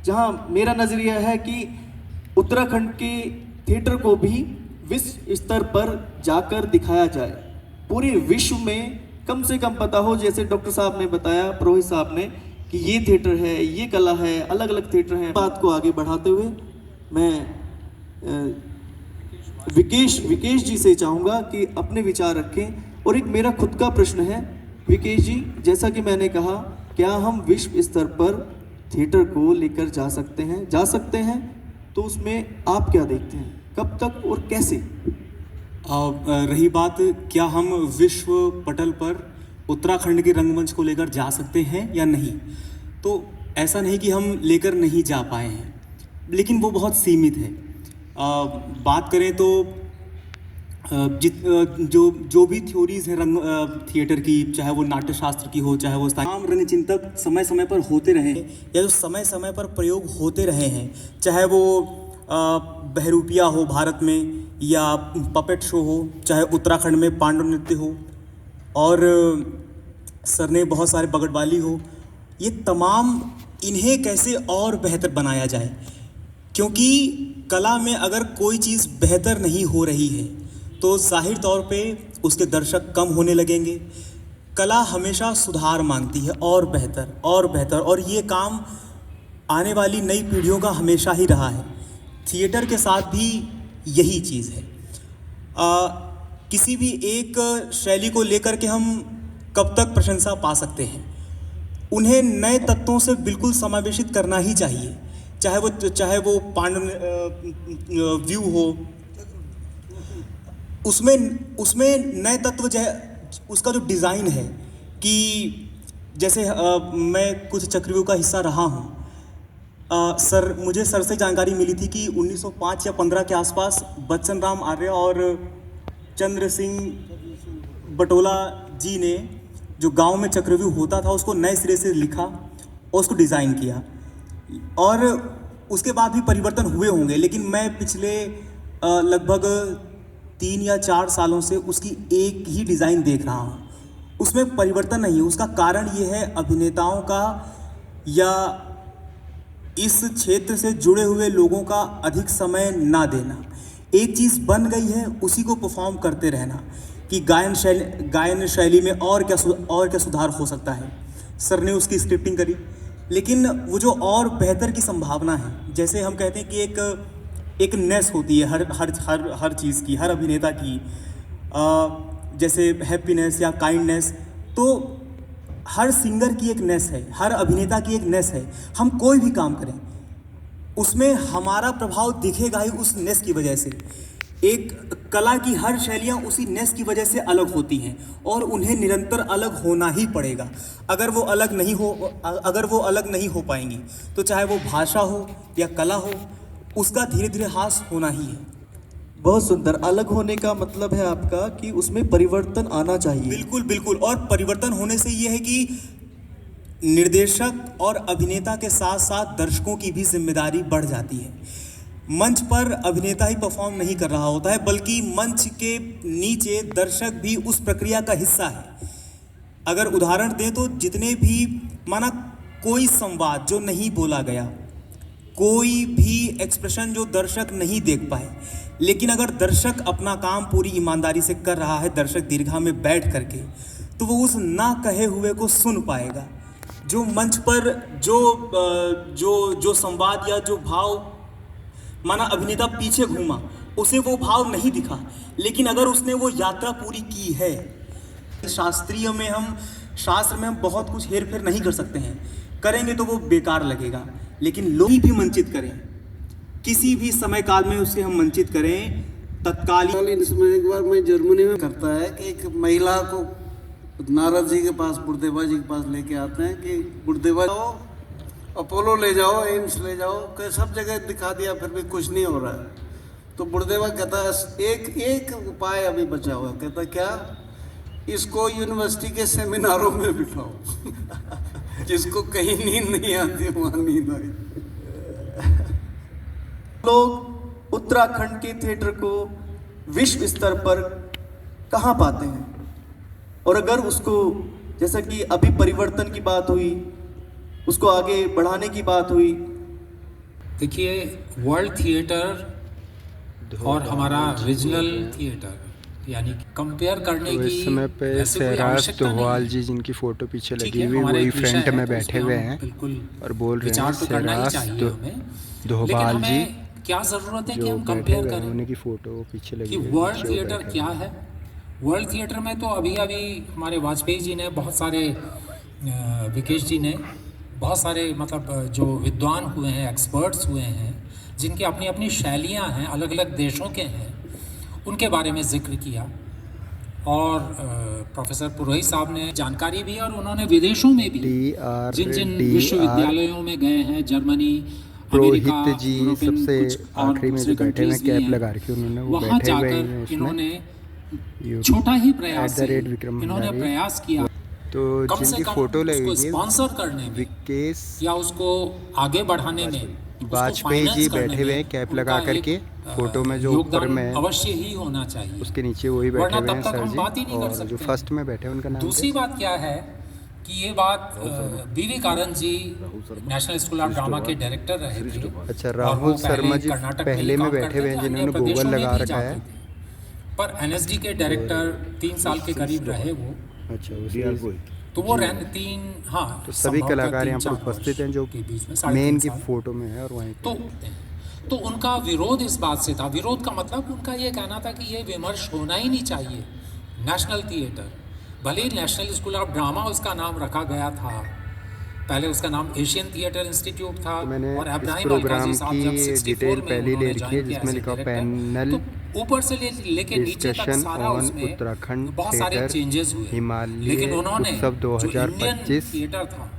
जहाँ मेरा नज़रिया है कि उत्तराखंड के थिएटर को भी विश्व स्तर पर जाकर दिखाया जाए, पूरे विश्व में कम से कम पता हो। जैसे डॉक्टर साहब ने बताया, पुरोहित साहब ने, कि ये थिएटर है, ये कला है, अलग अलग थिएटर हैं। बात को आगे बढ़ाते हुए मैं विकेश जी से चाहूँगा कि अपने विचार रखें। और एक मेरा खुद का प्रश्न है विकेश जी, जैसा कि मैंने कहा, क्या हम विश्व स्तर पर थिएटर को लेकर जा सकते हैं? तो उसमें आप क्या देखते हैं, कब तक और कैसे? रही बात, क्या हम विश्व पटल पर उत्तराखंड के रंगमंच को लेकर जा सकते हैं या नहीं, तो ऐसा नहीं कि हम लेकर नहीं जा पाए हैं, लेकिन वो बहुत सीमित है। बात करें तो जो भी थ्योरीज़ हैं रंग थिएटर की, चाहे वो नाट्यशास्त्र की हो, चाहे वो तमाम रंग चिंतक समय समय पर होते रहे हैं, या जो समय समय पर प्रयोग होते रहे हैं, चाहे वो बहरूपिया हो भारत में, या पपेट शो हो, चाहे उत्तराखंड में पांडव नृत्य हो, और सर ने बहुत सारे बगटवाली हो, ये तमाम, इन्हें कैसे और बेहतर बनाया जाए, क्योंकि कला में अगर कोई चीज़ बेहतर नहीं हो रही है तो जाहिर तौर पे उसके दर्शक कम होने लगेंगे। कला हमेशा सुधार मांगती है, और बेहतर और बेहतर, और ये काम आने वाली नई पीढ़ियों का हमेशा ही रहा है। थिएटर के साथ भी यही चीज़ है। किसी भी एक शैली को लेकर के हम कब तक प्रशंसा पा सकते हैं? उन्हें नए तत्वों से बिल्कुल समावेशित करना ही चाहिए, चाहे वो पांडव व्यू हो, उसमें नए तत्व, उसका जो डिज़ाइन है, कि जैसे मैं कुछ चक्रव्यूह का हिस्सा रहा हूँ, मुझे सर से जानकारी मिली थी कि 1905 या 15 के आसपास बच्चन राम आर्य और चंद्र सिंह बटोला जी ने जो गांव में चक्रव्यूह होता था उसको नए सिरे से लिखा और उसको डिज़ाइन किया, और उसके बाद भी परिवर्तन हुए होंगे, लेकिन मैं पिछले लगभग 3 या 4 सालों से उसकी एक ही डिज़ाइन देख रहा हूँ। उसमें परिवर्तन नहीं है। उसका कारण ये है अभिनेताओं का या इस क्षेत्र से जुड़े हुए लोगों का अधिक समय ना देना। एक चीज़ बन गई है, उसी को परफॉर्म करते रहना कि गायन शैली में और क्या सुधार हो सकता है। सर ने उसकी स्क्रिप्टिंग करी, लेकिन वो जो और बेहतर की संभावना है, जैसे हम कहते हैं कि एक नेस होती है हर चीज़ की, हर अभिनेता की, जैसे हैप्पीनेस या काइंडनेस, तो हर सिंगर की एक नेस है, हर अभिनेता की एक नेस है। हम कोई भी काम करें उसमें हमारा प्रभाव दिखेगा ही उस नेस की वजह से। एक कला की हर शैलियाँ उसी नेस की वजह से अलग होती हैं और उन्हें निरंतर अलग होना ही पड़ेगा। अगर वो अलग नहीं हो पाएंगी तो चाहे वो भाषा हो या कला हो, उसका धीरे धीरे ह्रास होना ही है। बहुत सुंदर। अलग होने का मतलब है आपका कि उसमें परिवर्तन आना चाहिए। बिल्कुल बिल्कुल। और परिवर्तन होने से ये है कि निर्देशक और अभिनेता के साथ साथ दर्शकों की भी जिम्मेदारी बढ़ जाती है। मंच पर अभिनेता ही परफॉर्म नहीं कर रहा होता है, बल्कि मंच के नीचे दर्शक भी उस प्रक्रिया का हिस्सा है। अगर उदाहरण दें तो जितने भी, माना कोई संवाद जो नहीं बोला गया, कोई भी एक्सप्रेशन जो दर्शक नहीं देख पाए, लेकिन अगर दर्शक अपना काम पूरी ईमानदारी से कर रहा है, दर्शक दीर्घा में बैठ करके, तो वो उस ना कहे हुए को सुन पाएगा। जो मंच पर जो संवाद या जो भाव, माना अभिनेता पीछे घूमा, उसे वो भाव नहीं दिखा, लेकिन अगर उसने वो यात्रा पूरी की है। शास्त्र में हम बहुत कुछ हेर फेर नहीं कर सकते हैं, करेंगे तो वो बेकार लगेगा, लेकिन लोग भी मंचित करें, किसी भी समय काल में उसे हम मंचित करें तत्कालीन। इसमें एक बार मैं जर्मनी में करता है कि एक महिला को नारद जी के पास, गुरुदेवा जी के पास लेके आते हैं कि गुरुदेवा जाओ, अपोलो ले जाओ, एम्स ले जाओ, कि सब जगह दिखा दिया फिर भी कुछ नहीं हो रहा है। तो गुरुदेवा कहता है एक उपाय अभी बचा हुआ। कहता क्या? इसको यूनिवर्सिटी के सेमिनारों में बिठाओ जिसको कहीं नींद नहीं आती वहाँ नींद आई। लोग उत्तराखंड के थिएटर को विश्व स्तर पर कहाँ पाते हैं? और अगर उसको, जैसा कि अभी परिवर्तन की बात हुई, उसको आगे बढ़ाने की बात हुई, देखिए वर्ल्ड थिएटर और हमारा रीजनल थिएटर, यानी कंपेयर करने की समय पे सहराज दोहवाल जी जिनकी फोटो पीछे लगी हुई, वही फ्रंट में बैठे हुए हैं और बोल रहे हैं सहराज दोहवाल जी, क्या जरूरत है कि हम कंपेयर करें उन्हीं की फोटो पीछे लगी कि वर्ल्ड थिएटर क्या है। वर्ल्ड थिएटर में तो अभी हमारे वाजपेयी जी ने बहुत सारे, विकेश जी ने बहुत सारे, मतलब जो विद्वान हुए हैं, एक्सपर्ट्स हुए हैं, जिनकी अपनी अपनी शैलियाँ हैं, अलग अलग देशों के हैं, उनके बारे में जिक्र किया। और प्रोफेसर पुरोहित साहब ने जानकारी भी, और उन्होंने विदेशों में भी जिन जिन विश्वविद्यालयों में गए हैं, जर्मनी, पुरोहित जी सबसे आखिरी में जो बैठे हुए कैप लगा रखी उन्होंने, वो वहाँ बैठे हुए जाकर हैं इन्होंने छोटा ही प्रयास विक्रम इन्होंने प्रयास किया तो कम से जिनकी कम फोटो उसको लगेगी स्पॉन्सर करने में विकेश या उसको आगे बढ़ाने में, वाजपेयी जी बैठे हुए हैं कैप लगा करके, फोटो में जो ऊपर में अवश्य ही होना चाहिए, उसके नीचे वही बैठे हुए हैं सर जी, बात ही नहीं कर और जो सकते। फर्स्ट में बैठे हैं उनका नाम दूसरी बात क्या है कि ये बात बीवी कारन जी नेशनल स्कूल ऑफ ड्रामा के डायरेक्टर रहे थे। अच्छा, राहुल शर्मा जी पहले में बैठे हुए हैं जिन्होंने गूगल लगा रखा है, पर एनएसडी के डायरेक्टर 3 साल के करीब रहे वो। अच्छा, तो वो तीन, हाँ, तो सभी कलाकार यहाँ पर उपस्थित हैं जो मेन की फोटो में है और वहीं तो उनका विरोध इस बात से था। विरोध का मतलब उनका ये कहना था कि ये विमर्श होना ही नहीं चाहिए। नेशनल थिएटर, भले ही नेशनल स्कूल ऑफ ड्रामा उसका नाम रखा गया था, पहले उसका नाम एशियन थिएटर इंस्टीट्यूट था, मैंने और इस प्रोग्राम की डिटेल पहले ले रखी है जिसमें लिखा पैनल ऊपर से लेके नीचे तक सारा उसमें उत्तराखंड बहुत सारे चेंजेस हुए, लेकिन उन्होंने उत्सव 2025 थिएटर था,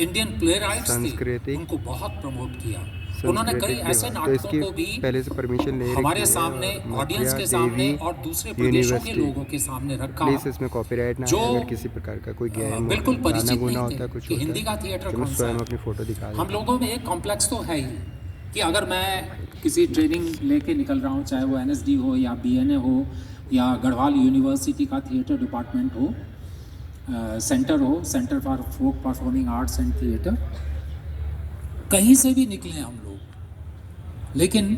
इंडियन प्लेराइट्स थे, उनको बहुत प्रमोट किया। उन्होंने कई ऐसे नाटकों को भी पहले से परमिशन ले हमारे सामने, ऑडियंस के सामने और दूसरे प्रदेशों के लोगों के सामने रखा, प्लीज इसमें कॉपीराइट ना आए अगर किसी प्रकार का कोई बिल्कुल परिचित नहीं होता कुछ कि हिंदी का थिएटर कौन सा स्वयं अपनी फोटो दिखा। हम लोगों में एक कॉम्प्लेक्स तो है ही कि अगर मैं किसी ट्रेनिंग लेके निकल रहा हूँ, चाहे वो एनएसडी हो या बीएनए हो या गढ़वाल यूनिवर्सिटी का थिएटर डिपार्टमेंट हो, सेंटर हो, centre for folk performing arts and theatre, कहीं से भी निकले हम लोग, लेकिन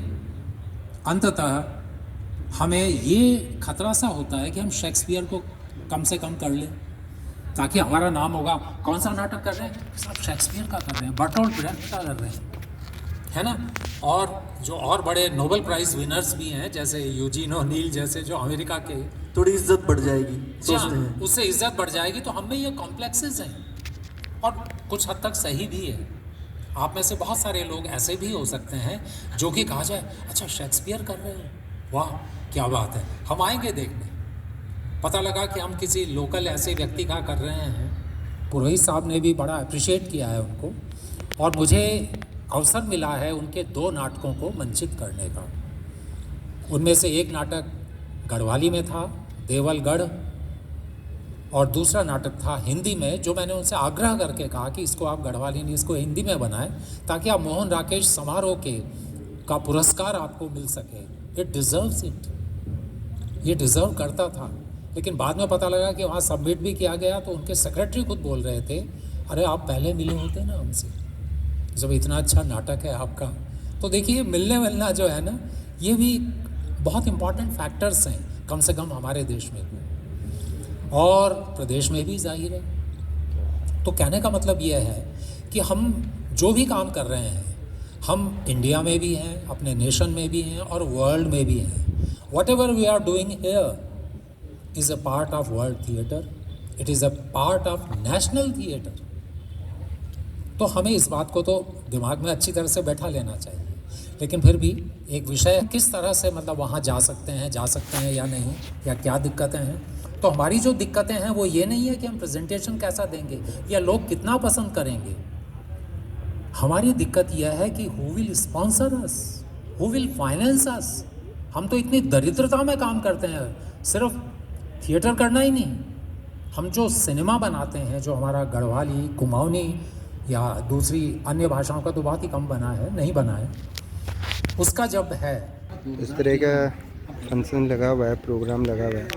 अंततः हमें ये खतरा सा होता है कि हम शेक्सपियर को कम से कम कर लें ताकि हमारा नाम होगा। कौन सा नाटक कर रहे हैं? सब शेक्सपियर का कर रहे हैं, बर्टोल्ट ब्रेख्ट का कर रहे हैं, है ना। और जो और बड़े नोबेल प्राइज विनर्स भी हैं, जैसे यूजीन ओनील जैसे, जो अमेरिका के, थोड़ी इज्जत बढ़ जाएगी, सोचते हैं उससे इज्जत बढ़ जाएगी। तो हम में ये कॉम्प्लेक्सेस हैं और कुछ हद तक सही भी है। आप में से बहुत सारे लोग ऐसे भी हो सकते हैं जो कि कहा जाए अच्छा शेक्सपियर कर रहे हो, वाह क्या बात है, हम आएंगे देखने। पता लगा कि हम किसी लोकल ऐसे व्यक्ति का कर रहे हैं। पुरोहित साहब ने भी बड़ा अप्रिशिएट किया है उनको, और मुझे अवसर मिला है उनके 2 नाटकों को मंचित करने का। उनमें से एक नाटक गढ़वाली में था, देवलगढ़, और दूसरा नाटक था हिंदी में, जो मैंने उनसे आग्रह करके कहा कि इसको आप गढ़वाली नहीं, इसको हिंदी में बनाएं ताकि आप मोहन राकेश समारोह का पुरस्कार आपको मिल सके। इट डिज़र्व्स इट, ये डिज़र्व करता था। लेकिन बाद में पता लगा कि वहाँ सबमिट भी किया गया तो उनके सेक्रेटरी खुद बोल रहे थे, अरे आप पहले मिले होते ना हमसे, जब इतना अच्छा नाटक है आपका। तो देखिए मिलने मिलना जो है ना, ये भी बहुत इम्पॉर्टेंट फैक्टर्स हैं, कम से कम हमारे देश में भी और प्रदेश में भी, जाहिर है। तो कहने का मतलब ये है कि हम जो भी काम कर रहे हैं, हम इंडिया में भी हैं, अपने नेशन में भी हैं और वर्ल्ड में भी हैं। Whatever we are doing here is a part of world theatre, it is a part of national theatre. तो हमें इस बात को तो दिमाग में अच्छी तरह से बैठा लेना चाहिए। लेकिन फिर भी एक विषय किस तरह से मतलब वहाँ जा सकते हैं या नहीं, या क्या दिक्कतें हैं। तो हमारी जो दिक्कतें हैं वो ये नहीं है कि हम प्रेजेंटेशन कैसा देंगे या लोग कितना पसंद करेंगे। हमारी दिक्कत यह है कि who will sponsor us, who will finance us. हम तो इतनी दरिद्रता में काम करते हैं, सिर्फ थिएटर करना ही नहीं, हम जो सिनेमा बनाते हैं, जो हमारा गढ़वाली, कुमाऊनी या दूसरी अन्य भाषाओं का तो बहुत ही कम बना है, नहीं बना है, उसका जब है इस तरह का फंक्शन लगा हुआ है, प्रोग्राम लगा हुआ है,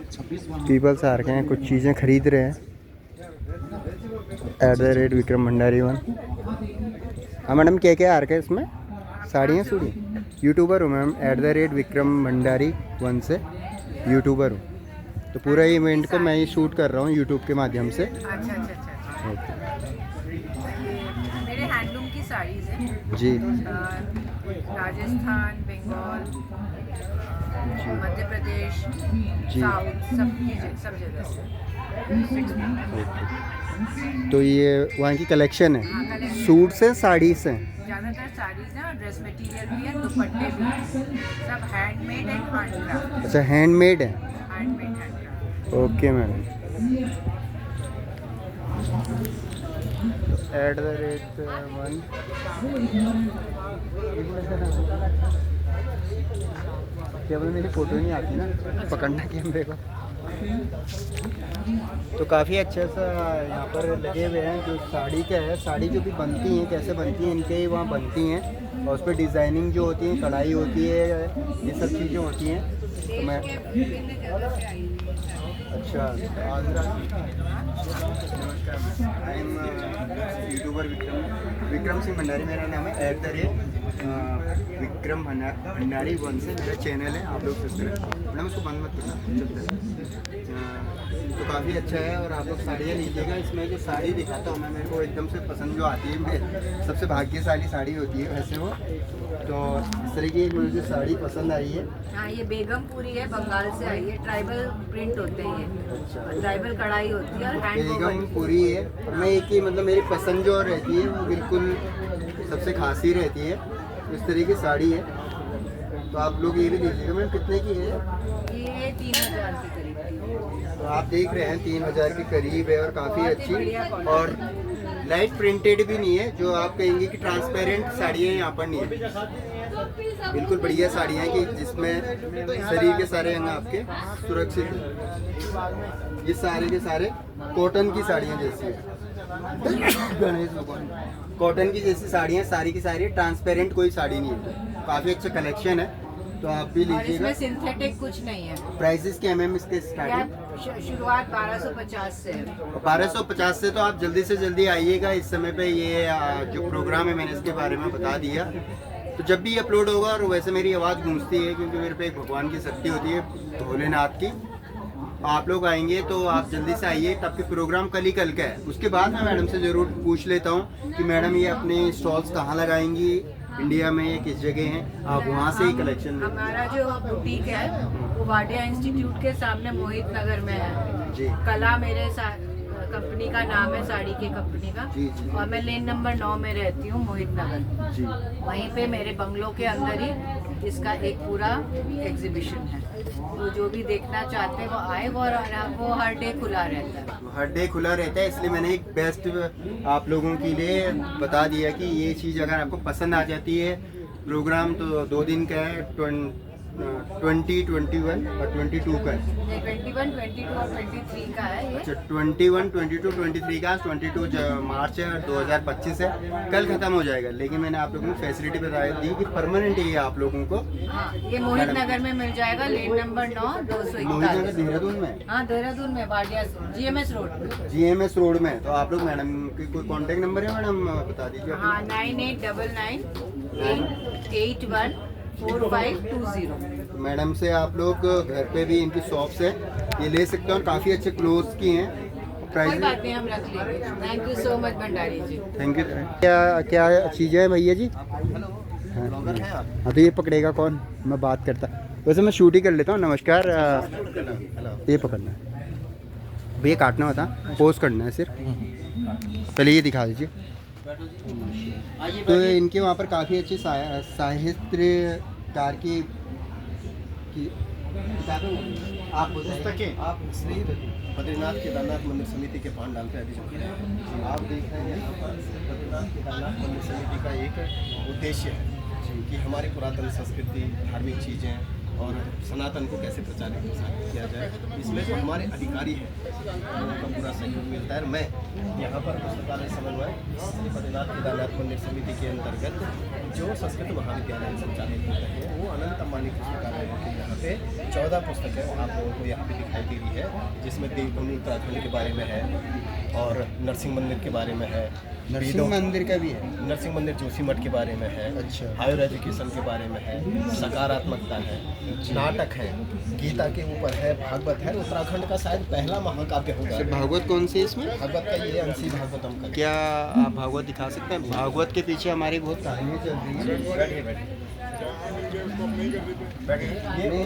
पीपल्स आ रखे हैं, कुछ चीज़ें खरीद रहे हैं @विक्रम भंडारी 1। हाँ मैडम, क्या आ रखा है इसमें? साड़ियाँ सूड़ी? यूट्यूबर हूँ मैम, @विक्रम भंडारी 1 से यूट्यूबर हूँ। तो पूरा इवेंट को मैं ही शूट कर रहा हूँ यूट्यूब के माध्यम से। अच्छा। मेरे हैंडलूम की साड़ीज़ हैं जी, राजस्थान, बंगाल, मध्य प्रदेश, साउथ, सब जगह से। तो ये वहाँ की कलेक्शन है, सूट से साड़ी से? ज़्यादातर साड़ीज़ हैं और ड्रेस मटेरियल भी है, दुपट्टे भी हैं, सब हैंडमेड एंड हैंडक्राफ्ट। अच्छा हैंडमेड है। Handmade handcraft. Okay madam. @1 केवल मेरी फ़ोटो नहीं आती ना पकड़ना कैमरे को। तो काफ़ी अच्छा सा यहाँ पर लगे हुए हैं जो साड़ी का है। साड़ी जो भी बनती हैं कैसे बनती हैं इनके ही वहाँ बनती हैं और उस पर डिज़ाइनिंग जो होती है, कढ़ाई होती है, ये सब चीज़ें होती हैं। तो मैं अच्छा आगरा नमस्कार, आई एम यूट्यूबर विक्रम सिंह भंडारी मेरा नाम है। @विक्रम भंडारी 1 से मेरा चैनल है, आप लोग सब्सक्राइब। मैडम उसको बंद मत करना चलता है। तो काफ़ी अच्छा है और आप लोग साड़ियाँ लीजिएगा। इसमें जो साड़ी दिखाता हूँ मैं, मेरे को एकदम से पसंद जो आती है, मैं सबसे भाग्यशाली साड़ी होती है वैसे वो। तो इस तरह की मुझे साड़ी पसंद आई है। हाँ, ये बेगमपुरी है, बंगाल से आई है। ट्राइबल प्रिंट होते हैं ये, ट्राइबल कढ़ाई होती है और हैंड बेगमपुरी है। मैं एक ही मतलब मेरी पसंद जो रहती है वो बिल्कुल सबसे खासी रहती है। इस तरह की साड़ी है तो आप लोग ये भी लीजिएगा। मैम कितने की है? ये 3000 के करीब। तो आप देख रहे हैं 3000 के करीब है और काफ़ी अच्छी और लाइट प्रिंटेड भी नहीं है। जो आप कहेंगे कि ट्रांसपेरेंट साड़ियाँ यहाँ पर नहीं है, बिल्कुल बढ़िया साड़ियाँ हैं कि जिसमें शरीर के सारे अंग आपके सुरक्षित हैं। ये सारे के सारे कॉटन की साड़ियाँ जैसी है, गणेश भगवान कॉटन की जैसी साड़ियाँ, सारी की सारी ट्रांसपेरेंट कोई साड़ी नहीं है। काफ़ी अच्छा कलेक्शन है तो आप भी और लीजिएगा। इसमें सिंथेटिक कुछ नहीं है। प्राइसेस क्या मैम इसके स्टार्टिंग? शुरुआत 1250 से है। 1250 से। तो आप जल्दी से जल्दी आइएगा इस समय पे। ये जो प्रोग्राम है मैंने इसके बारे में बता दिया। तो जब भी अपलोड होगा और वैसे मेरी आवाज़ गूंजती है क्योंकि मेरे पे एक भगवान की शक्ति होती है भोलेनाथ की। आप लोग आएंगे तो आप जल्दी से आइए, तब कि प्रोग्राम कल का है। उसके बाद मैं मैडम से ज़रूर पूछ लेता हूँ कि मैडम ये अपने स्टॉल्स कहाँ लगाएंगी, इंडिया में या किस जगह हैं, आप वहाँ से ही कलेक्शन। हमारा जो बुटीक है वो वाडिया इंस्टीट्यूट के सामने मोहित नगर में है जी। कला मेरे कंपनी का नाम है, साड़ी की कंपनी का। जी। और मैं लेन नंबर 9 में रहती हूँ, मोहित नगर जी। वहीं पे मेरे बंगलों के अंदर ही इसका एक पूरा एग्जीबिशन है। तो जो भी देखना चाहते हैं वो आए, वो हर डे खुला रहता है। हर डे खुला रहता है, इसलिए मैंने एक बेस्ट आप लोगों के लिए बता दिया कि ये चीज़ अगर आपको पसंद आ जाती है। प्रोग्राम तो 2 दिन का है, 20, 21 और 22 का है। 21, 22 और 23 का है ये। अच्छा 21, 22, 23 का 22 मार्च है और 2025 है। कल ख़त्म हो जाएगा, लेकिन मैंने आप लोगों को फैसिलिटी बता दी कि परमानेंट है आप लोगों को। हाँ, ये मोहित नगर में मिल जाएगा, लेन नंबर 9, 241। देहरादून में? हाँ, देहरादून में, Wadia GMS road. GMS road में। तो आप लोग मैडम की कोई कॉन्टेक्ट नंबर है मैडम बता दीजिए। हाँ, 9899884520। मैडम से आप लोग घर पे भी इनकी शॉप से ये ले सकते हैं और काफ़ी अच्छे क्लोथ्स की हैं। कोई प्राइस बात नहीं, हम रख लेंगे। Thank you so much Bhandari ji. Thank you. क्या क्या चीज़ें हैं भैया जी? हाँ तो ये पकड़ेगा कौन? मैं बात करता, वैसे मैं शूट ही कर लेता हूँ। नमस्कार, ये पकड़ना है भैया, काटना होता, पोस्ट करना है सिर्फ। पहले ये दिखा दीजिए। तो इनके वहाँ पर काफ़ी अच्छी साहित्यकार की आप पुस्तकें आप श्री बद्रीनाथ केदारनाथ मंदिर समिति के पांडाल पे अभी जो है आप देख रहे हैं यहाँ पर बद्रीनाथ केदारनाथ मंदिर समिति का एक उद्देश्य है कि हमारी पुरातन संस्कृति, धार्मिक चीज़ें और सनातन को कैसे प्रचारित किया जाए। इसमें जो हमारे अधिकारी हैं उनका पूरा सहयोग मिलता है। मैं यहाँ पर पुस्तकालय समन्वय श्री बद्रीनाथ केदारनाथ मंदिर समिति के अंतर्गत जो संस्कृत महाविद्यालय संचालित होते हैं वो अनंत अंबानी पुस्तकालय के यहाँ पे 14 पुस्तकें आप लोगों को यहाँ पे दिखाई दे रही है, जिसमें देवभूमि उत्तराखंड के बारे में है और नरसिंह मंदिर के बारे में है, नरसिंह मंदिर का भी है, नरसिंह मंदिर जोशीमठ के बारे में है। अच्छा। हायर एजुकेशन के बारे में है, सकारात्मकता है, नाटक है, गीता के ऊपर है, भागवत है। उत्तराखंड का शायद पहला महाकाव्य होगा। भागवत कौन सी है इसमें? भागवत का ये अंशी भागवतम का। क्या आप भागवत दिखा सकते हैं? भागवत के पीछे हमारी बहुत कहानियाँ चल रही हैं।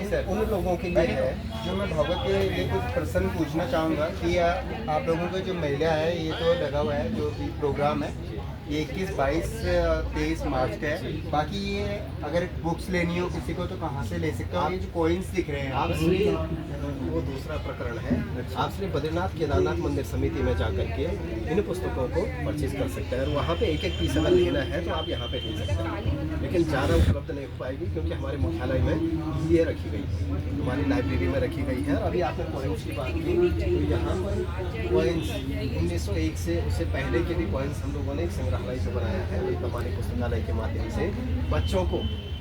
ये उन लोगों के लिए है जो मैं भगवत के लिए कुछ प्रश्न पूछना चाहूँगा कि आप लोगों को जो महिला है ये तो लगा हुआ है जो भी प्रोग्राम है ये 21, 22, 23 मार्च का है। बाकी ये अगर बुक्स लेनी हो किसी को तो कहाँ से ले सकते हो? ये जो कॉइन्स दिख रहे हैं आप श्री वो दूसरा प्रकरण है। आप श्री बद्रीनाथ केदारनाथ मंदिर समिति में जाकर के इन पुस्तकों को परचेज कर सकते हैं और वहाँ पे एक पीस अगर लेना है तो आप यहाँ पे ले सकते हैं, लेकिन ज़्यादा उपलब्ध नहीं हो पाएगी क्योंकि हमारे मुख्यालय में ये रखी गई है, हमारी लाइब्रेरी में रखी गई है। और अभी आपने कॉइन्स की बात की तो यहाँ पर कॉइन्स 1901 से उससे पहले के भी कॉइन्स हम लोगों ने एक संग्रहालय से बनाया है विक्रमानी पुस्तकालय के माध्यम से बच्चों को